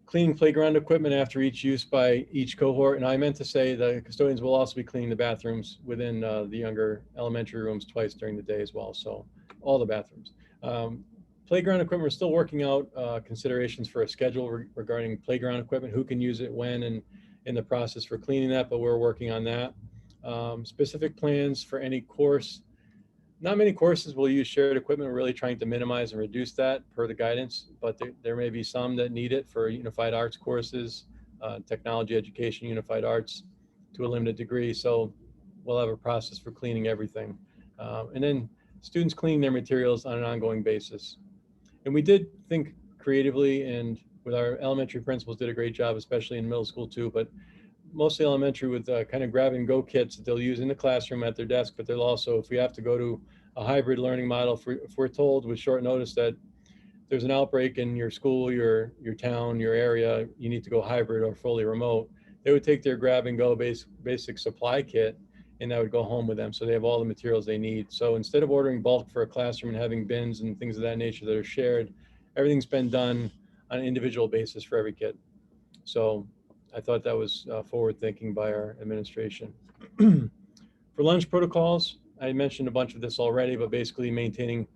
Speaker 2: Cleaning playground equipment after each use by each cohort. And I meant to say the custodians will also be cleaning the bathrooms within the younger elementary rooms twice during the day as well. So all the bathrooms. Playground equipment, we're still working out considerations for a schedule regarding playground equipment, who can use it when, and in the process for cleaning that, but we're working on that. Specific plans for any course. Not many courses will use shared equipment. We're really trying to minimize and reduce that per the guidance, but there may be some that need it for unified arts courses, technology education, unified arts to a limited degree. So we'll have a process for cleaning everything. And then students cleaning their materials on an ongoing basis. And we did think creatively, and with our elementary principals did a great job, especially in middle school too, but mostly elementary with kind of grab and go kits that they'll use in the classroom at their desk, but they'll also, if we have to go to a hybrid learning model, if we're told with short notice that there's an outbreak in your school, your town, your area, you need to go hybrid or fully remote, they would take their grab and go basic supply kit, and that would go home with them. So they have all the materials they need. So instead of ordering bulk for a classroom and having bins and things of that nature that are shared, everything's been done on an individual basis for every kid. So I thought that was forward thinking by our administration. For lunch protocols, I mentioned a bunch of this already, but basically maintaining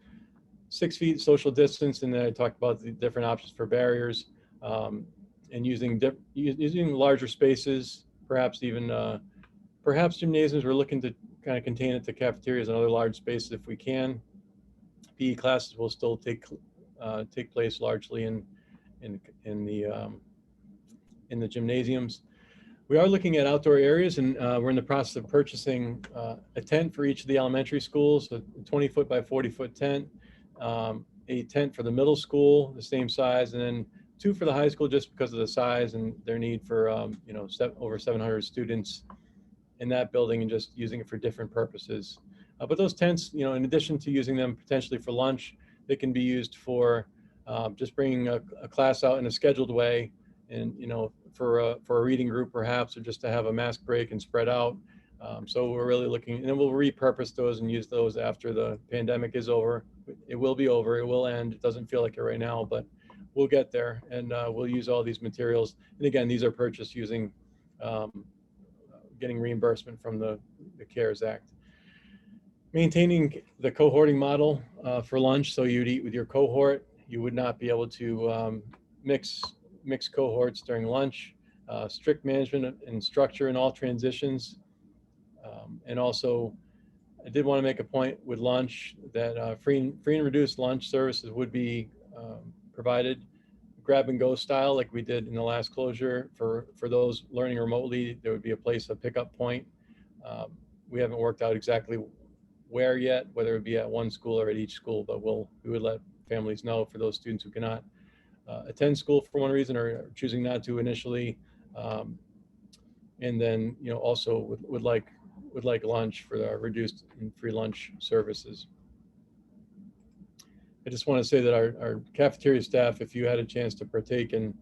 Speaker 2: 6 feet social distance, and then I talked about the different options for barriers, and using larger spaces, perhaps even perhaps gymnasiums. We're looking to kind of contain it to cafeterias and other large spaces if we can. PE classes will still take place largely in the gymnasiums. We are looking at outdoor areas, and we're in the process of purchasing a tent for each of the elementary schools, a 20-foot by 40-foot tent, a tent for the middle school, the same size, and then 2 for the high school just because of the size and their need for over 700 students in that building and just using it for different purposes. But those tents, in addition to using them potentially for lunch, they can be used for just bringing a class out in a scheduled way, and for a reading group perhaps, or just to have a mask break and spread out. So we're really looking, and then we'll repurpose those and use those after the pandemic is over. It will be over, it will end. It doesn't feel like it right now, but we'll get there, and we'll use all these materials. And again, these are purchased using getting reimbursement from the CARES Act. Maintaining the cohorting model for lunch, so you'd eat with your cohort. You would not be able to mix cohorts during lunch. Strict management and structure in all transitions. And also, I did want to make a point with lunch that free and reduced lunch services would be provided, grab and go style, like we did in the last closure. For those learning remotely, there would be a place, a pickup point. We haven't worked out exactly where yet, whether it be at one school or at each school, but we would let families know for those students who cannot attend school for one reason or choosing not to initially. And then, also would like lunch for the reduced and free lunch services. I just want to say that our cafeteria staff, if you had a chance to partake in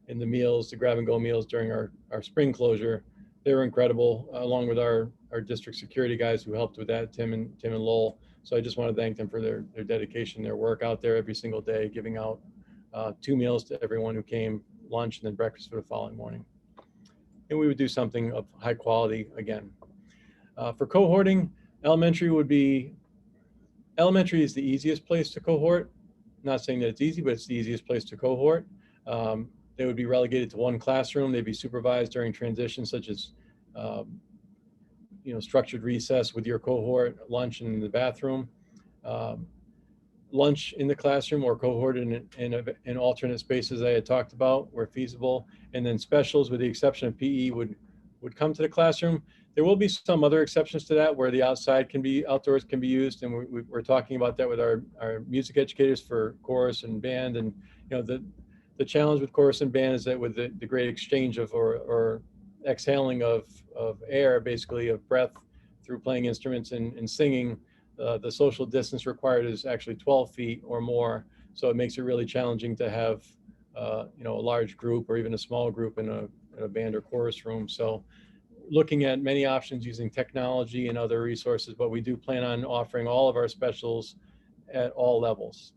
Speaker 2: the meals, the grab and go meals during our spring closure, they were incredible, along with our district security guys who helped with that, Tim and Lowell. So I just want to thank them for their dedication, their work out there every single day, giving out 2 meals to everyone who came, lunch and then breakfast for the following morning. And we would do something of high quality again. For cohorting, elementary is the easiest place to cohort. I'm not saying that it's easy, but it's the easiest place to cohort. They would be relegated to one classroom. They'd be supervised during transitions, such as structured recess with your cohort, lunch in the bathroom, lunch in the classroom, or cohorted in alternate spaces I had talked about where feasible. And then specials, with the exception of PE, would come to the classroom. There will be some other exceptions to that where the outdoors can be used, and we're talking about that with our music educators for chorus and band. And the challenge with chorus and band is that with the great exchange of or exhaling of air, basically of breath through playing instruments and singing, the social distance required is actually 12 feet or more. So it makes it really challenging to have a large group or even a small group in a band or chorus room. So looking at many options using technology and other resources, but we do plan on offering all of our specials at all levels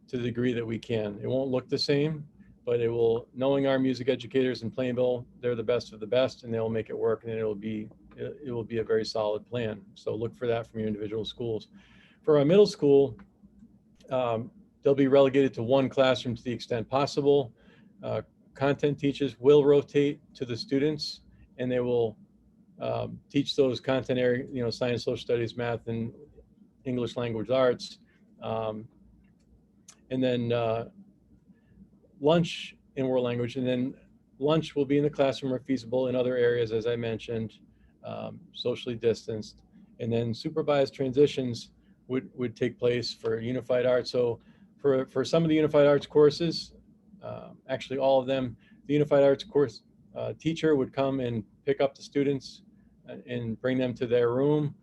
Speaker 2: to the degree that we can. It won't look the same, but it will, knowing our music educators in Plainville, they're the best of the best, and they'll make it work, and it will be a very solid plan. So look for that from your individual schools. For our middle school, they'll be relegated to one classroom to the extent possible. Content teachers will rotate to the students, and they will teach those content area, science, social studies, math, and English language arts. And then lunch in world language, and then lunch will be in the classroom or feasible in other areas, as I mentioned, socially distanced. And then supervised transitions would take place for unified arts. So for some of the unified arts courses, actually all of them. The Unified Arts course teacher would come and pick up the students and bring them to their room,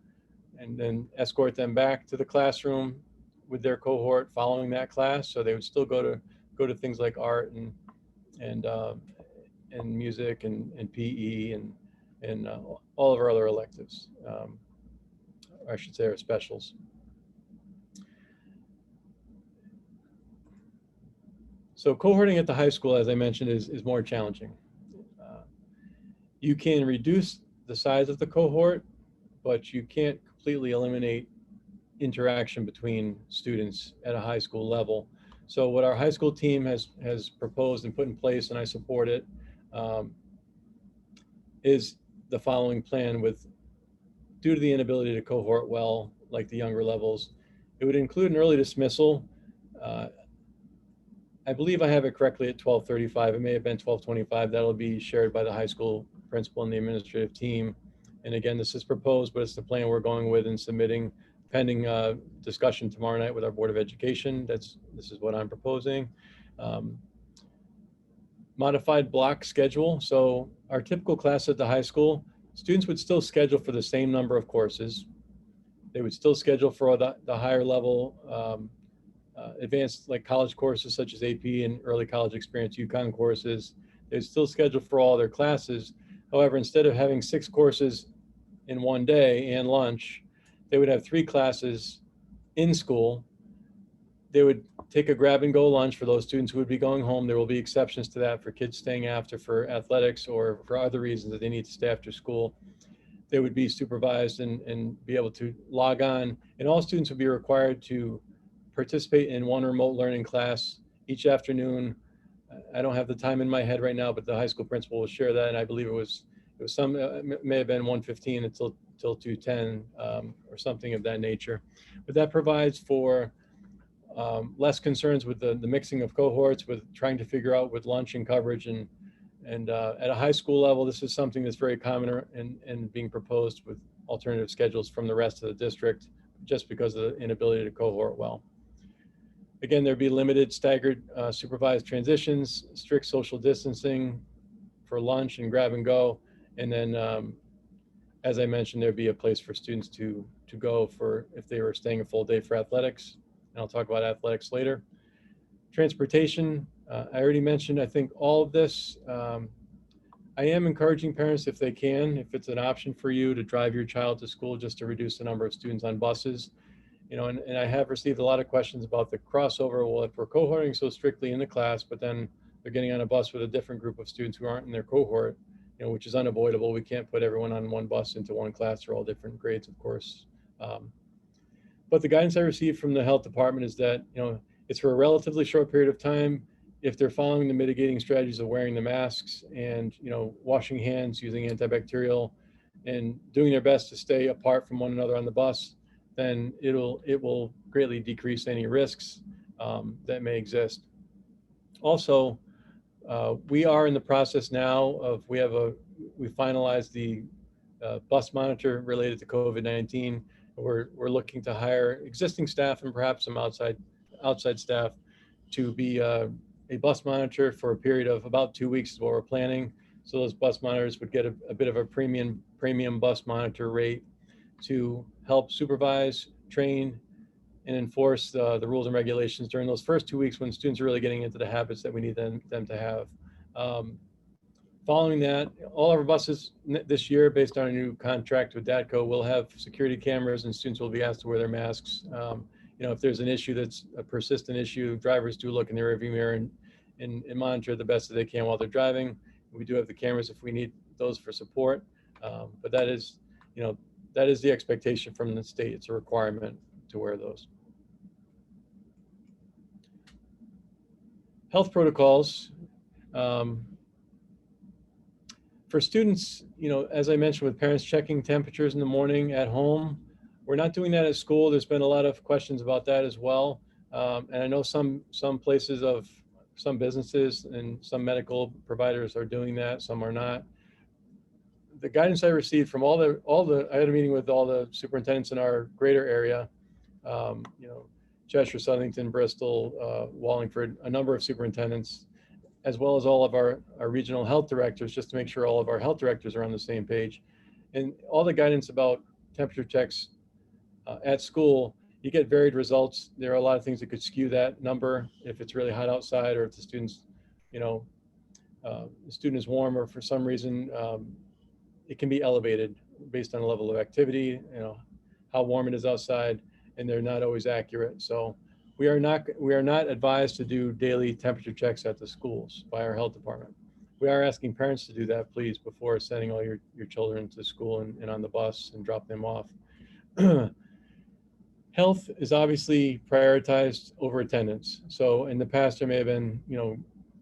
Speaker 2: and then escort them back to the classroom with their cohort following that class. So they would still go to things like art and music and PE and all of our other electives. Or I should say our specials. So cohorting at the high school, as I mentioned, is more challenging. You can reduce the size of the cohort, but you can't completely eliminate interaction between students at a high school level. So what our high school team has proposed and put in place, and I support it, is the following plan. With due to the inability to cohort well, like the younger levels, it would include an early dismissal. I believe I have it correctly at 12:35. It may have been 12:25. That'll be shared by the high school principal and the administrative team. And again, this is proposed, but it's the plan we're going with and submitting pending discussion tomorrow night with our Board of Education. This is what I'm proposing. Modified block schedule. So our typical class at the high school, students would still schedule for the same number of courses. They would still schedule for the higher level advanced, like college courses such as AP and early college experience UConn courses. They'd still schedule for all their classes. However, instead of having 6 courses in one day and lunch, they would have 3 classes in school. They would take a grab and go lunch for those students who would be going home. There will be exceptions to that for kids staying after for athletics or for other reasons that they need to stay after school. They would be supervised and be able to log on, and all students would be required to participate in one remote learning class each afternoon. I don't have the time in my head right now, but the high school principal will share that, and I believe it was some, it may have been 1:15 until 2:10 or something of that nature. But that provides for less concerns with the mixing of cohorts, with trying to figure out with lunch and coverage, and at a high school level, this is something that's very common and being proposed with alternative schedules from the rest of the district, just because of the inability to cohort well. Again, there'd be limited staggered supervised transitions, strict social distancing for lunch and grab and go. And then, as I mentioned, there'd be a place for students to go for if they were staying a full day for athletics. And I'll talk about athletics later. Transportation, I already mentioned, I think all of this. I am encouraging parents, if they can, if it's an option for you, to drive your child to school just to reduce the number of students on buses. You know, and I have received a lot of questions about the crossover. Well, if we're cohorting so strictly in the class, but then they're getting on a bus with a different group of students who aren't in their cohort, you know, which is unavoidable. We can't put everyone on one bus into one class. They're all different grades, of course. But the guidance I received from the health department is that, you know, it's for a relatively short period of time. If they're following the mitigating strategies of wearing the masks and, you know, washing hands, using antibacterial, and doing their best to stay apart from one another on the bus, then it will greatly decrease any risks that may exist. Also, we are in the process now of, we finalized the bus monitor related to COVID-19. We're looking to hire existing staff and perhaps some outside staff to be a bus monitor for a period of about 2 weeks is what we're planning. So those bus monitors would get a bit of a premium bus monitor rate to help supervise, train, and enforce the rules and regulations during those first 2 weeks when students are really getting into the habits that we need them to have. Following that, all of our buses this year, based on a new contract with DATCO, will have security cameras, and students will be asked to wear their masks. You know, if there's an issue that's a persistent issue, drivers do look in the rearview mirror and monitor the best that they can while they're driving. We do have the cameras if we need those for support, but that is, you know, that is the expectation from the state. It's a requirement to wear those. Health protocols. For students, you know, as I mentioned, with parents checking temperatures in the morning at home, we're not doing that at school. There's been a lot of questions about that as well. And I know some places of some businesses and some medical providers are doing that, some are not. The guidance I received from I had a meeting with all the superintendents in our greater area, you know, Cheshire, Southington, Bristol, Wallingford, a number of superintendents. as well as all of our regional health directors, just to make sure all of our health directors are on the same page. And all the guidance about temperature checks at school, you get varied results. There are a lot of things that could skew that number if it's really hot outside, or if the students, you know, the student is warm, or for some reason it can be elevated based on the level of activity, you know, how warm it is outside, and they're not always accurate. So we are not advised to do daily temperature checks at the schools by our health department. We are asking parents to do that, please, before sending all your children to school and on the bus and drop them off. Health is obviously prioritized over attendance. So in the past, there may have been, you know,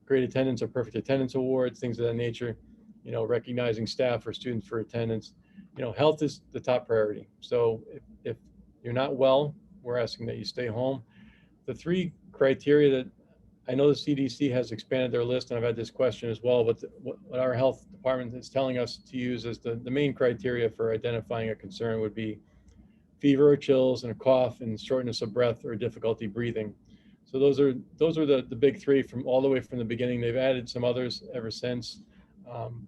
Speaker 2: great attendance or perfect attendance awards, things of that nature, you know, recognizing staff or students for attendance. You know, health is the top priority. So if you're not well, we're asking that you stay home. The three criteria that I know the CDC has expanded their list, and I've had this question as well, but what our health department is telling us to use as the main criteria for identifying a concern would be fever or chills and a cough and shortness of breath or difficulty breathing. So those are the big three from all the way from the beginning. They've added some others ever since.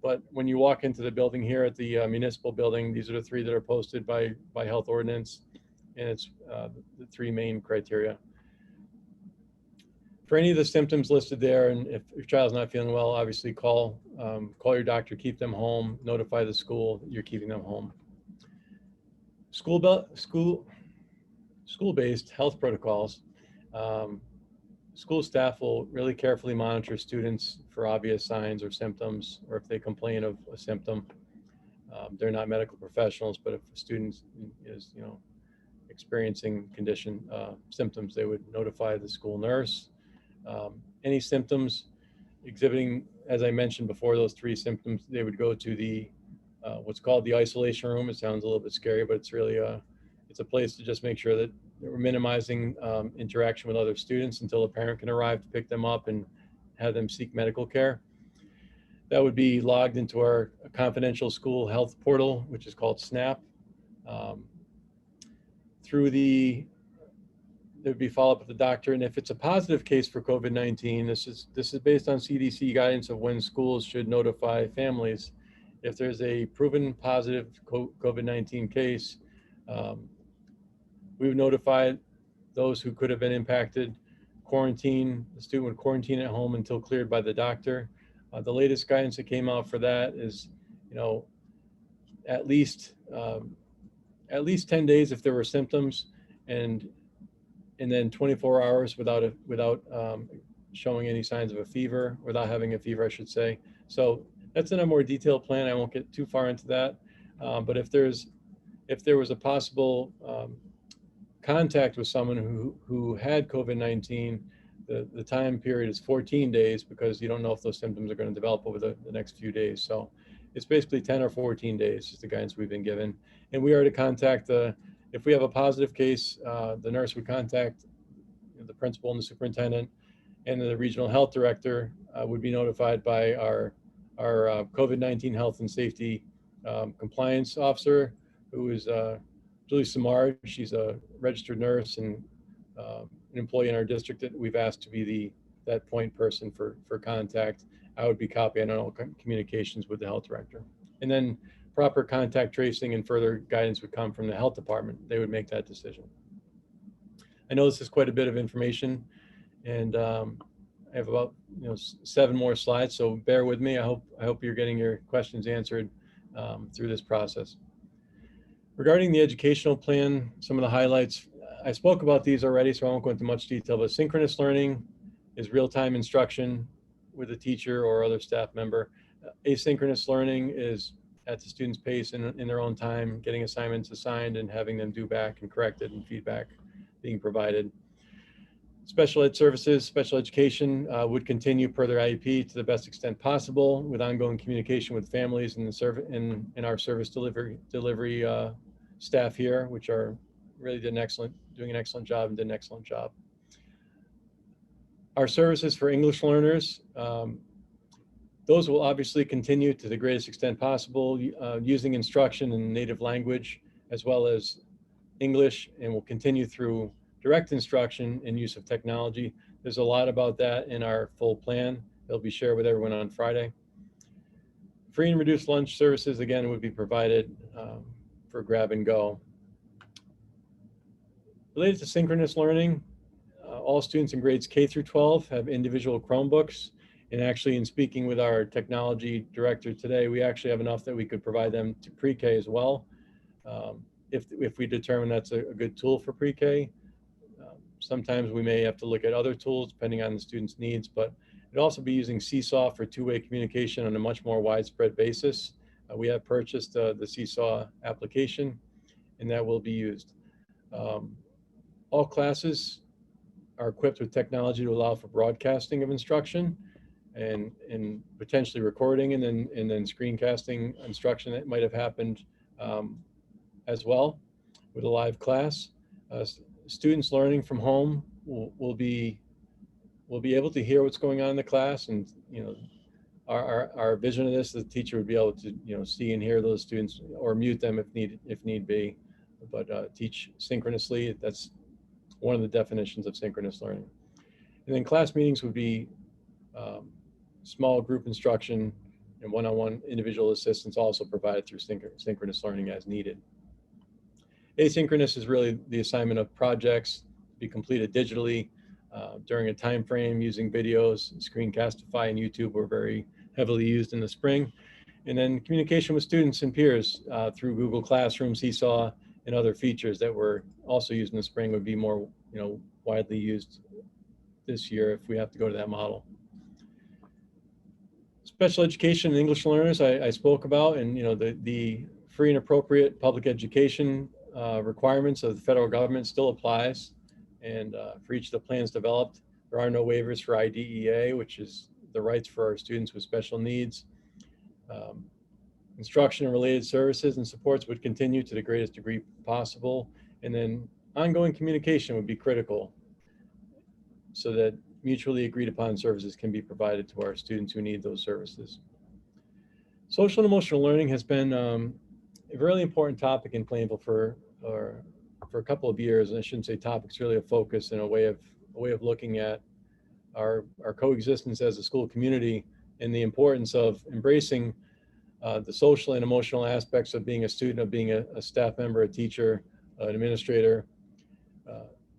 Speaker 2: But when you walk into the building here at the municipal building, these are the three that are posted by health ordinance, and it's the three main criteria. For any of the symptoms listed there, and if your child's not feeling well, obviously call your doctor, keep them home, notify the school that you're keeping them home. School-based health protocols. School staff will really carefully monitor students for obvious signs or symptoms, or if they complain of a symptom. They're not medical professionals, but if a student is, you know, experiencing condition symptoms, they would notify the school nurse. Any symptoms exhibiting, as I mentioned before, those three symptoms, they would go to the what's called the isolation room. It sounds a little bit scary, but it's really it's a place to just make sure that we're minimizing interaction with other students until a parent can arrive to pick them up and have them seek medical care. That would be logged into our confidential school health portal, which is called SNAP. There would be follow-up with the doctor, and if it's a positive case for COVID-19, this is based on CDC guidance of when schools should notify families. If there's a proven positive COVID-19 case, we would notify those who could have been impacted, quarantine. The student would quarantine at home until cleared by the doctor. The latest guidance that came out for that is, you know, at least 10 days if there were symptoms, and then 24 hours without showing any signs of a fever, without having a fever, I should say. So that's in a more detailed plan. I won't get too far into that. But if there was a possible contact with someone who had COVID-19, the time period is 14 days, because you don't know if those symptoms are going to develop over the next few days. So it's basically 10 or 14 days is the guidance we've been given. And we are to contact if we have a positive case, the nurse would contact the principal and the superintendent, and the regional health director would be notified by our COVID-19 health and safety compliance officer, who is Julie Samard. She's a registered nurse and an employee in our district that we've asked to be that point person for contact. I would be copying on all communications with the health director. And then proper contact tracing and further guidance would come from the health department. They would make that decision. I know this is quite a bit of information, and I have about 7 more slides, so bear with me. I hope you're getting your questions answered through this process. Regarding the educational plan, some of the highlights, I spoke about these already, so I won't go into much detail, but synchronous learning is real-time instruction with a teacher or other staff member. Asynchronous learning is at the student's pace in their own time, getting assignments assigned and having them do back and corrected, and feedback being provided. Special ed services, special education would continue per their IEP to the best extent possible, with ongoing communication with families and in our service delivery staff here, which are really doing an excellent job and did an excellent job. Our services for English learners, those will obviously continue to the greatest extent possible, using instruction in native language as well as English, and will continue through direct instruction and use of technology. There's a lot about that in our full plan, they'll be shared with everyone on Friday. Free and reduced lunch services, again, would be provided for grab and go. Related to synchronous learning, all students in grades K through 12 have individual Chromebooks. And actually, in speaking with our technology director today, we actually have enough that we could provide them to pre-K as well. If we determine that's a good tool for pre-K. Sometimes we may have to look at other tools depending on the student's needs, but it'd also be using Seesaw for two-way communication on a much more widespread basis. We have purchased the Seesaw application, and that will be used. All classes are equipped with technology to allow for broadcasting of instruction and potentially recording and then screencasting instruction that might have happened as well with a live class. Students learning from home will be able to hear what's going on in the class, and our vision of this, the teacher would be able to see and hear those students or mute them if need be, but teach synchronously. That's one of the definitions of synchronous learning. And then class meetings would be small group instruction and one-on-one individual assistance also provided through synchronous learning as needed. Asynchronous is really the assignment of projects to be completed digitally during a time frame using videos. Screencastify and YouTube were very heavily used in the spring. And then communication with students and peers through Google Classroom, Seesaw, and other features that were also used in the spring would be more widely used this year if we have to go to that model. Special education and English learners I spoke about, and the free and appropriate public education requirements of the federal government still applies, and for each of the plans developed, there are no waivers for IDEA, which is the rights for our students with special needs. Instruction and related services and supports would continue to the greatest degree possible, and then ongoing communication would be critical so that mutually agreed upon services can be provided to our students who need those services. Social and emotional learning has been a really important topic in Plainville for a couple of years, and I shouldn't say topic, it's really a focus and a way of looking at our coexistence as a school community and the importance of embracing the social and emotional aspects of being a student, of being a staff member, a teacher, an administrator.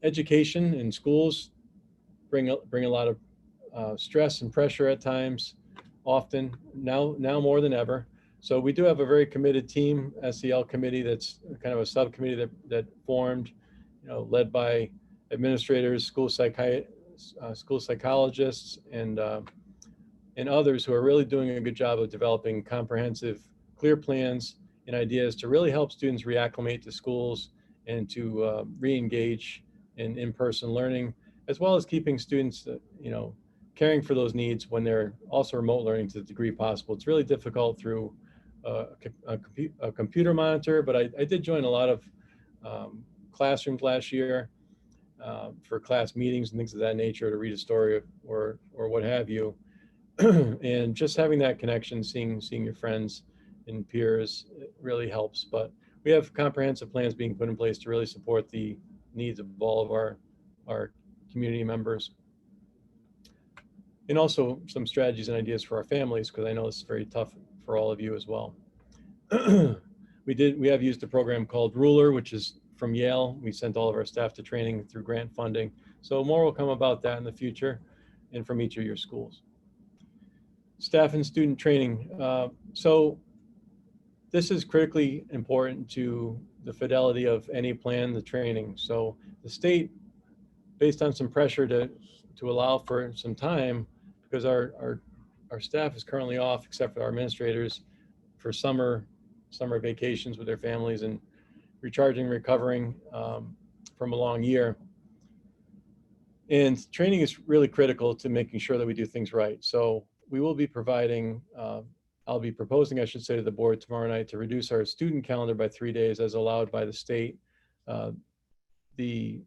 Speaker 2: Education in schools bring a lot of stress and pressure at times, often, now more than ever. So we do have a very committed team, SEL committee, that's kind of a subcommittee that formed, led by administrators, school psychologists, and others who are really doing a good job of developing comprehensive, clear plans and ideas to really help students reacclimate to schools and to re-engage in in-person learning, as well as keeping students, caring for those needs when they're also remote learning to the degree possible. It's really difficult through a computer monitor, but I did join a lot of classrooms last year for class meetings and things of that nature to read a story or what have you. And just having that connection, seeing your friends and peers really helps. But we have comprehensive plans being put in place to really support the needs of all of our community members. And also some strategies and ideas for our families, because I know this is very tough for all of you as well. We have used a program called Ruler, which is from Yale. We sent all of our staff to training through grant funding. So more will come about that in the future and from each of your schools. Staff and student training. So this is critically important to the fidelity of any plan, the training. So the state, based on some pressure to allow for some time, because our staff is currently off, except for our administrators, for summer vacations with their families and recharging, recovering from a long year. And training is really critical to making sure that we do things right. So we will be providing, I'll be proposing, I should say, to the board tomorrow night to reduce our student calendar by 3 days as allowed by the state. The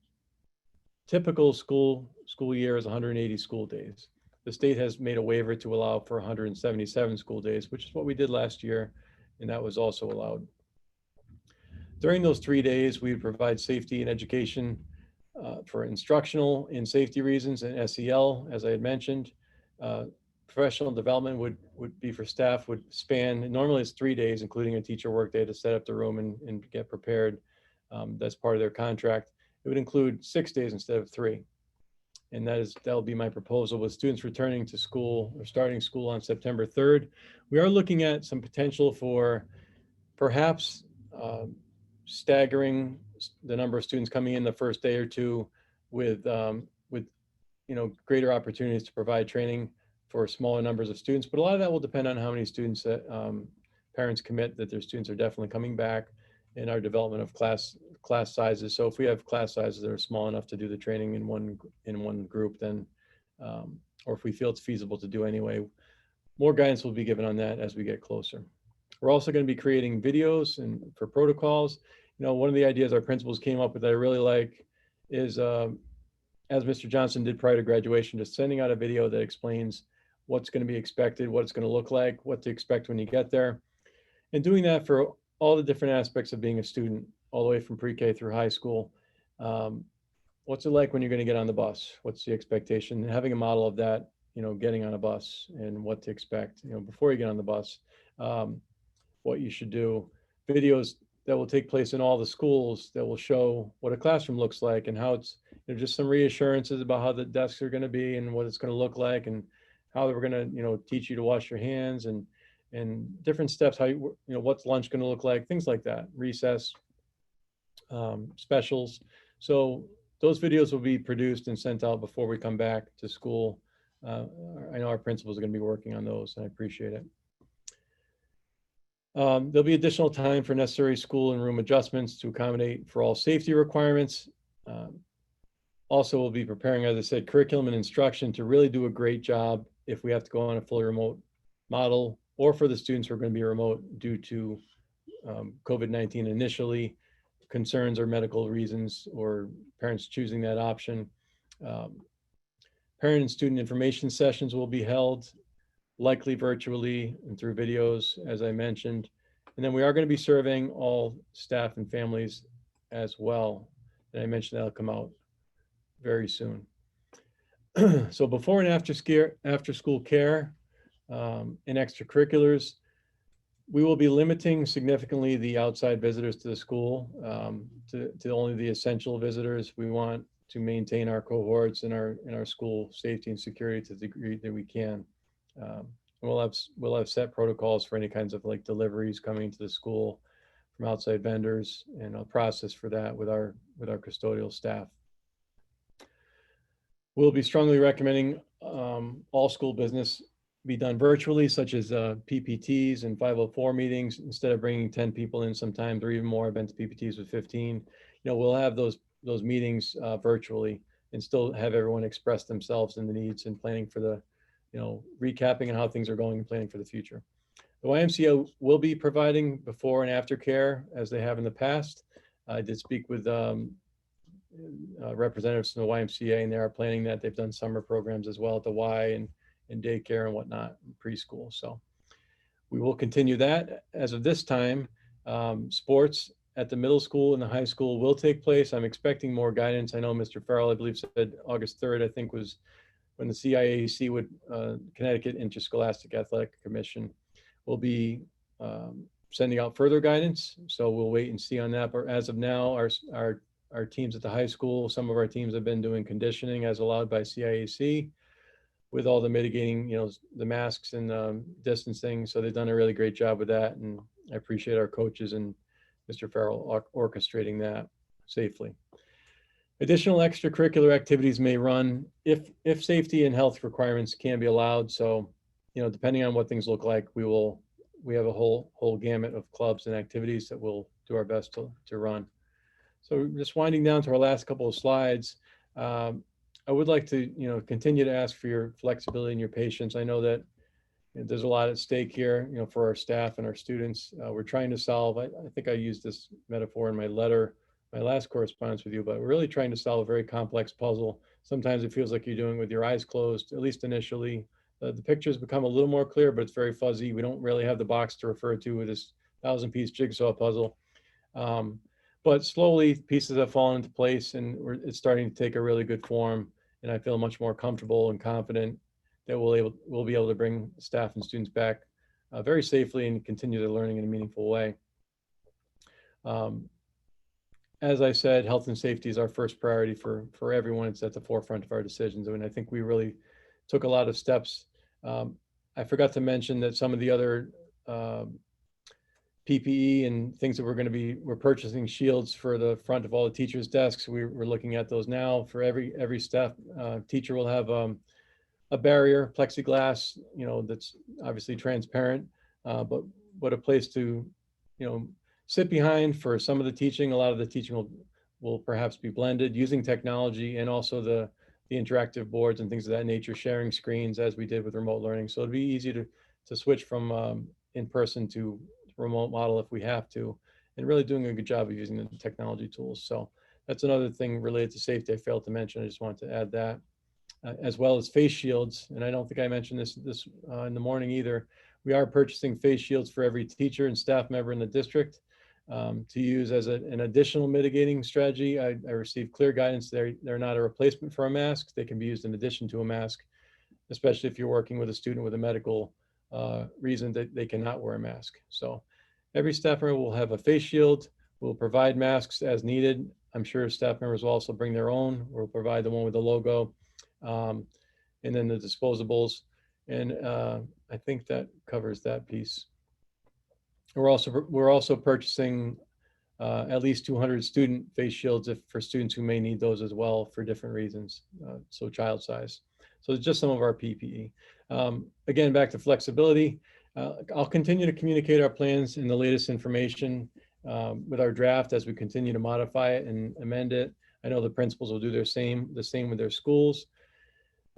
Speaker 2: typical school year is 180 school days. The state has made a waiver to allow for 177 school days, which is what we did last year, and that was also allowed. During those 3 days, we would provide safety and education for instructional and safety reasons and SEL, as I had mentioned. professional development would be for staff would span, normally it's 3 days, including a teacher workday to set up the room and get prepared. That's part of their contract. It would include 6 days instead of 3. And that'll be my proposal with students returning to school or starting school on September 3rd. We are looking at some potential for perhaps staggering the number of students coming in the first day or two with greater opportunities to provide training for smaller numbers of students. But a lot of that will depend on how many students that parents commit that their students are definitely coming back in our development of class sizes. So if we have class sizes that are small enough to do the training in one group, then or if we feel it's feasible to do anyway, more guidance will be given on that as we get closer. We're also going to be creating videos and for protocols. One of the ideas our principals came up with that I really like is, as Mr. Johnson did prior to graduation, just sending out a video that explains what's going to be expected, what it's going to look like, what to expect when you get there, and doing that for all the different aspects of being a student, all the way from pre-K through high school. What's it like when you're going to get on the bus? What's the expectation? And having a model of that, getting on a bus and what to expect, before you get on the bus, what you should do. Videos that will take place in all the schools that will show what a classroom looks like and how it's, just some reassurances about how the desks are going to be and what it's going to look like and how we're going to, teach you to wash your hands and different steps, how what's lunch going to look like, things like that, recess, specials. So those videos will be produced and sent out before we come back to school. I know our principals are going to be working on those, and I appreciate it. There'll be additional time for necessary school and room adjustments to accommodate for all safety requirements. Also, we'll be preparing, as I said, curriculum and instruction to really do a great job if we have to go on a fully remote model, or for the students who are going to be remote due to COVID-19 initially, concerns or medical reasons, or parents choosing that option. Parent and student information sessions will be held, likely virtually and through videos, as I mentioned. And then we are going to be surveying all staff and families as well. And I mentioned that'll come out very soon. So before and after school care and extracurriculars, we will be limiting significantly the outside visitors to the school to only the essential visitors. We want to maintain our cohorts and our school safety and security to the degree that we can. We'll have set protocols for any kinds of like deliveries coming to the school from outside vendors, and a process for that with our custodial staff. We'll be strongly recommending all school business be done virtually, such as PPTs and 504 meetings, instead of bringing 10 people in sometimes, or even more. I've been to PPTs with 15. We'll have those meetings virtually and still have everyone express themselves and the needs and planning for the, recapping on how things are going and planning for the future. The YMCA will be providing before and after care as they have in the past. I did speak with representatives from the YMCA, and they are planning that. They've done summer programs as well at the Y and daycare and whatnot, and preschool. So we will continue that. As of this time, sports at the middle school and the high school will take place. I'm expecting more guidance. I know Mr. Farrell, I believe, said August 3rd, I think, was when the CIAC Connecticut Interscholastic Athletic Commission will be sending out further guidance. So we'll wait and see on that. But as of now, our teams at the high school, some of our teams have been doing conditioning as allowed by CIAC with all the mitigating, the masks and distancing. So they've done a really great job with that. And I appreciate our coaches and Mr. Farrell orchestrating that safely. Additional extracurricular activities may run if safety and health requirements can be allowed. So, depending on what things look like, we have a whole gamut of clubs and activities that we'll do our best to run. So just winding down to our last couple of slides, I would like to, continue to ask for your flexibility and your patience. I know that there's a lot at stake here, for our staff and our students. We're trying to solve, I think I used this metaphor in my last correspondence with you, but we're really trying to solve a very complex puzzle. Sometimes it feels like you're doing it with your eyes closed, at least initially. The pictures become a little more clear, but it's very fuzzy. We don't really have the box to refer to with this 1,000-piece jigsaw puzzle. But slowly pieces have fallen into place, and it's starting to take a really good form. And I feel much more comfortable and confident that we'll be able to bring staff and students back very safely and continue their learning in a meaningful way. As I said, health and safety is our first priority for everyone. It's at the forefront of our decisions. And I think we really took a lot of steps. I forgot to mention that some of the other PPE and things that we're purchasing shields for the front of all the teachers' desks. We're looking at those now. For every staff teacher will have a barrier, plexiglass, that's obviously transparent, but a place to, sit behind for some of the teaching. A lot of the teaching will perhaps be blended using technology, and also the interactive boards and things of that nature, sharing screens as we did with remote learning. So it'd be easy to switch from in-person to remote model if we have to, and really doing a good job of using the technology tools. So that's another thing related to safety I failed to mention. I just wanted to add that, as well as face shields. And I don't think I mentioned this in the morning either. We are purchasing face shields for every teacher and staff member in the district to use as an additional mitigating strategy. I received clear guidance. They're not a replacement for a mask. They can be used in addition to a mask, especially if you're working with a student with a medical reason that they cannot wear a mask. So every staff member will have a face shield. We'll provide masks as needed. I'm sure staff members will also bring their own. We'll provide the one with the logo, and then the disposables. And I think that covers that piece. We're also purchasing at least 200 student face shields for students who may need those as well for different reasons, so child size. So it's just some of our PPE. Again, back to flexibility. I'll continue to communicate our plans and the latest information with our draft as we continue to modify it and amend it. I know the principals will do the same with their schools.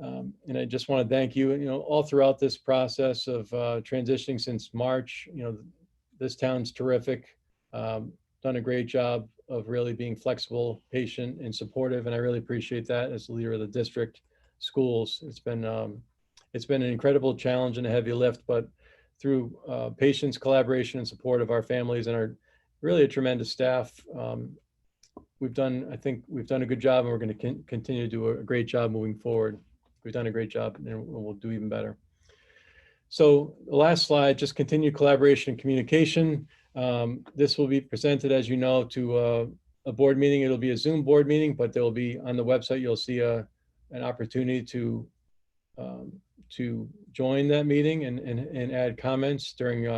Speaker 2: And I just want to thank you, all throughout this process of transitioning since March. This town's terrific, done a great job of really being flexible, patient, and supportive. And I really appreciate that as the leader of the district schools. It's been an incredible challenge and a heavy lift, but through patience, collaboration, and support of our families and our really a tremendous staff, I think we've done a good job, and we're going to continue to do a great job moving forward. We've done a great job, and we'll do even better. So the last slide, just continued collaboration and communication. This will be presented, as you know, to a board meeting. It'll be a Zoom board meeting, but there will be on the website, you'll see an opportunity to join that meeting and add comments during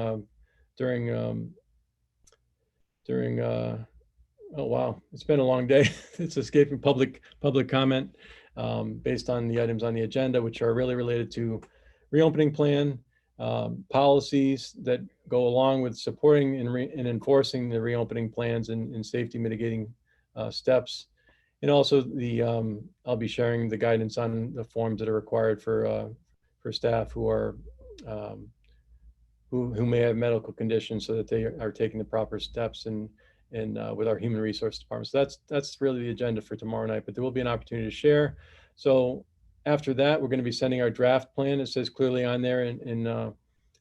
Speaker 2: oh wow, it's been a long day. It's escaping public comment based on the items on the agenda, which are really related to reopening plan, policies that go along with supporting and enforcing the reopening plans and safety mitigating steps. And also I'll be sharing the guidance on the forms that are required for staff who are who may have medical conditions, so that they are taking the proper steps and with our human resource department. So that's really the agenda for tomorrow night, but there will be an opportunity to share. So after that, we're going to be sending our draft plan. It says clearly on there in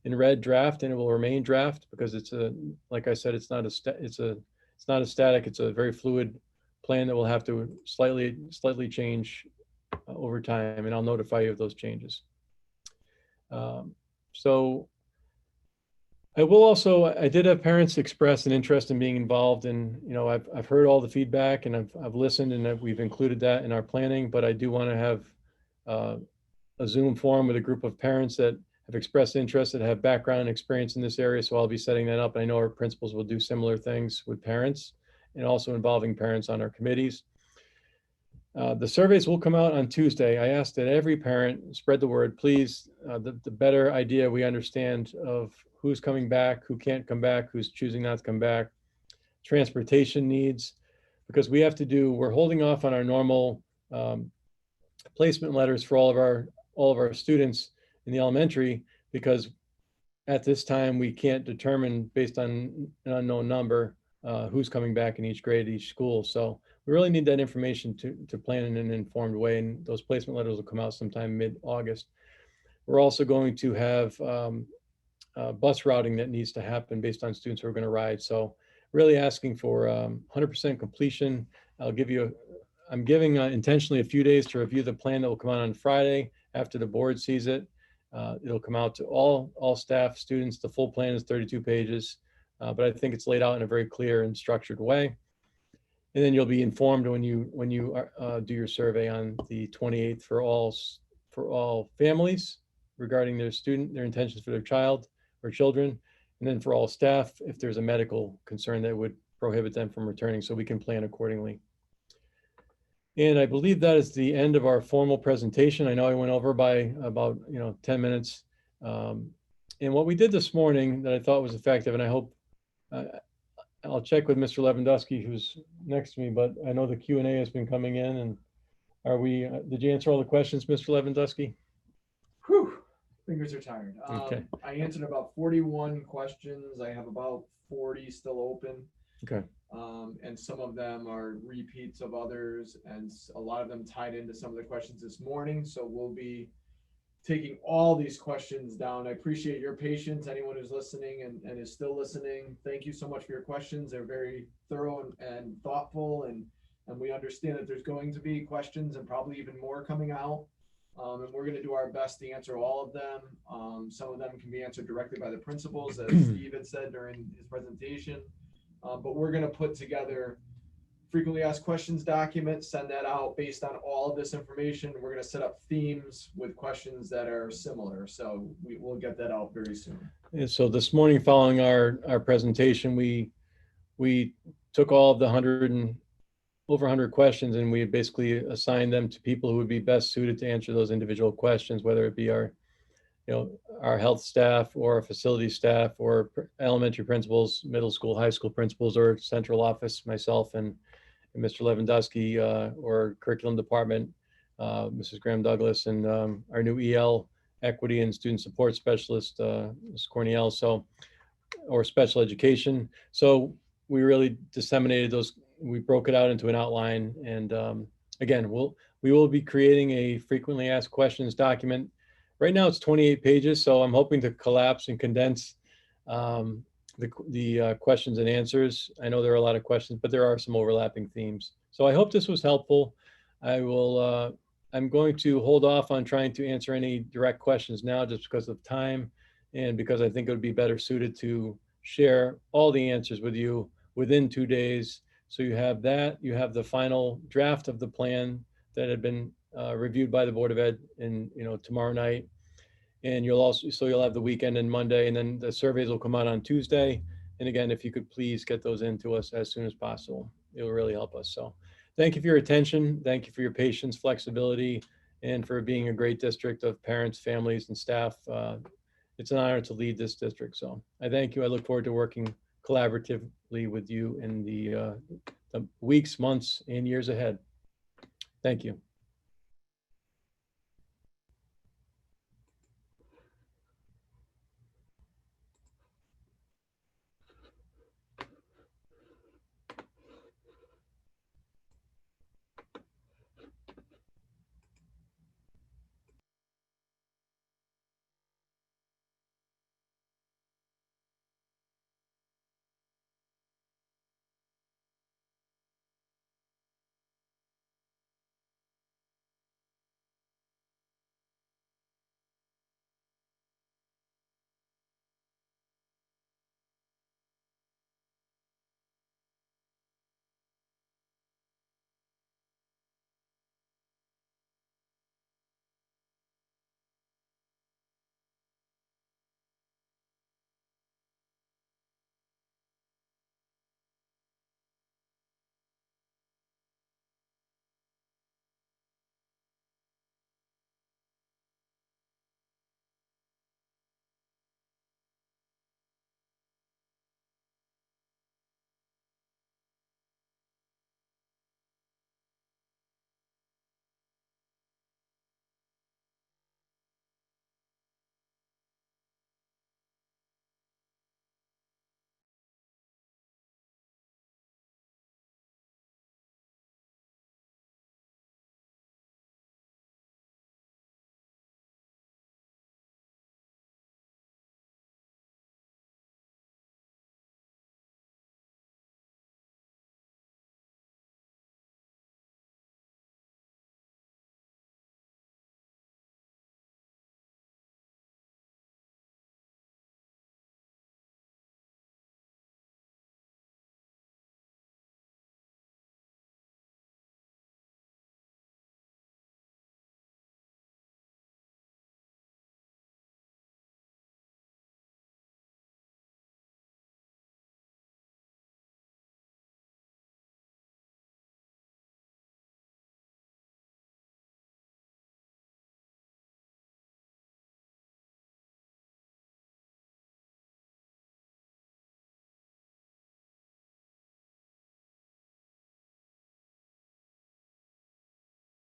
Speaker 2: red, draft, and it will remain draft because like I said, it's not a static. It's a very fluid plan that will have to slightly change over time, and I'll notify you of those changes. So I did have parents express an interest in being involved, and I've heard all the feedback, and I've listened, and we've included that in our planning. But I do want to have a Zoom forum with a group of parents that have expressed interest, that have background and experience in this area. So I'll be setting that up. And I know our principals will do similar things with parents, and also involving parents on our committees. The surveys will come out on Tuesday. I asked that every parent spread the word, please. The better idea we understand of who's coming back, who can't come back, who's choosing not to come back, transportation needs, because we're holding off on our normal placement letters for all of our students in the elementary, because at this time we can't determine based on an unknown number who's coming back in each grade, each school. So we really need that information to plan in an informed way, and those placement letters will come out sometime mid-August. We're also going to have bus routing that needs to happen based on students who are going to ride. So really asking for 100% completion. I'm giving intentionally a few days to review the plan that will come out on Friday, after the board sees it. It'll come out to all staff, students. The full plan is 32 pages, but I think it's laid out in a very clear and structured way. And then you'll be informed when you do your survey on the 28th for all families regarding their intentions for their child or children, and then for all staff if there's a medical concern that would prohibit them from returning, so we can plan accordingly. And I believe that is the end of our formal presentation. I know I went over by about 10 minutes. And what we did this morning that I thought was effective, and I hope I'll check with Mr. Lewandowski, who's next to me, but I know the Q&A has been coming in. And did you answer all the questions, Mr. Lewandowski?
Speaker 3: Whew, fingers are tired.
Speaker 2: Okay.
Speaker 3: I answered about 41 questions. I have about 40 still open.
Speaker 2: Okay.
Speaker 3: And some of them are repeats of others, and a lot of them tied into some of the questions this morning. So we'll be taking all these questions down. I appreciate your patience. Anyone who's listening and is still listening, thank you so much for your questions. They're very thorough and thoughtful, and we understand that there's going to be questions and probably even more coming out. And we're going to do our best to answer all of them. Some of them can be answered directly by the principals, as Steve had said during his presentation. But we're going to put together frequently asked questions document, send that out based on all of this information. We're going to set up themes with questions that are similar. So we'll get that out very soon.
Speaker 2: And so this morning, following our presentation, we took all of the over 100 questions, and we basically assigned them to people who would be best suited to answer those individual questions, whether it be our health staff or our facility staff or elementary principals, middle school, high school principals, or central office, myself and Mr. Lewandowski, or curriculum department, Mrs. Graham Douglas, and our new EL equity and student support specialist, Ms. Corniel, or special education. So we really disseminated those. We broke it out into an outline. And again, we will be creating a frequently asked questions document. Right now it's 28 pages, so I'm hoping to collapse and condense the questions and answers. I know there are a lot of questions, but there are some overlapping themes. So I hope this was helpful. I'm going to hold off on trying to answer any direct questions now, just because of time, and because I think it would be better suited to share all the answers with you within 2 days. So you have that, you have the final draft of the plan that had been reviewed by the Board of Ed in tomorrow night. And you'll have the weekend and Monday, and then the surveys will come out on Tuesday. And again, if you could please get those in to us as soon as possible, it will really help us. So thank you for your attention. Thank you for your patience, flexibility, and for being a great district of parents, families, and staff. It's an honor to lead this district. So I thank you. I look forward to working collaboratively with you in the weeks, months, and years ahead. Thank you.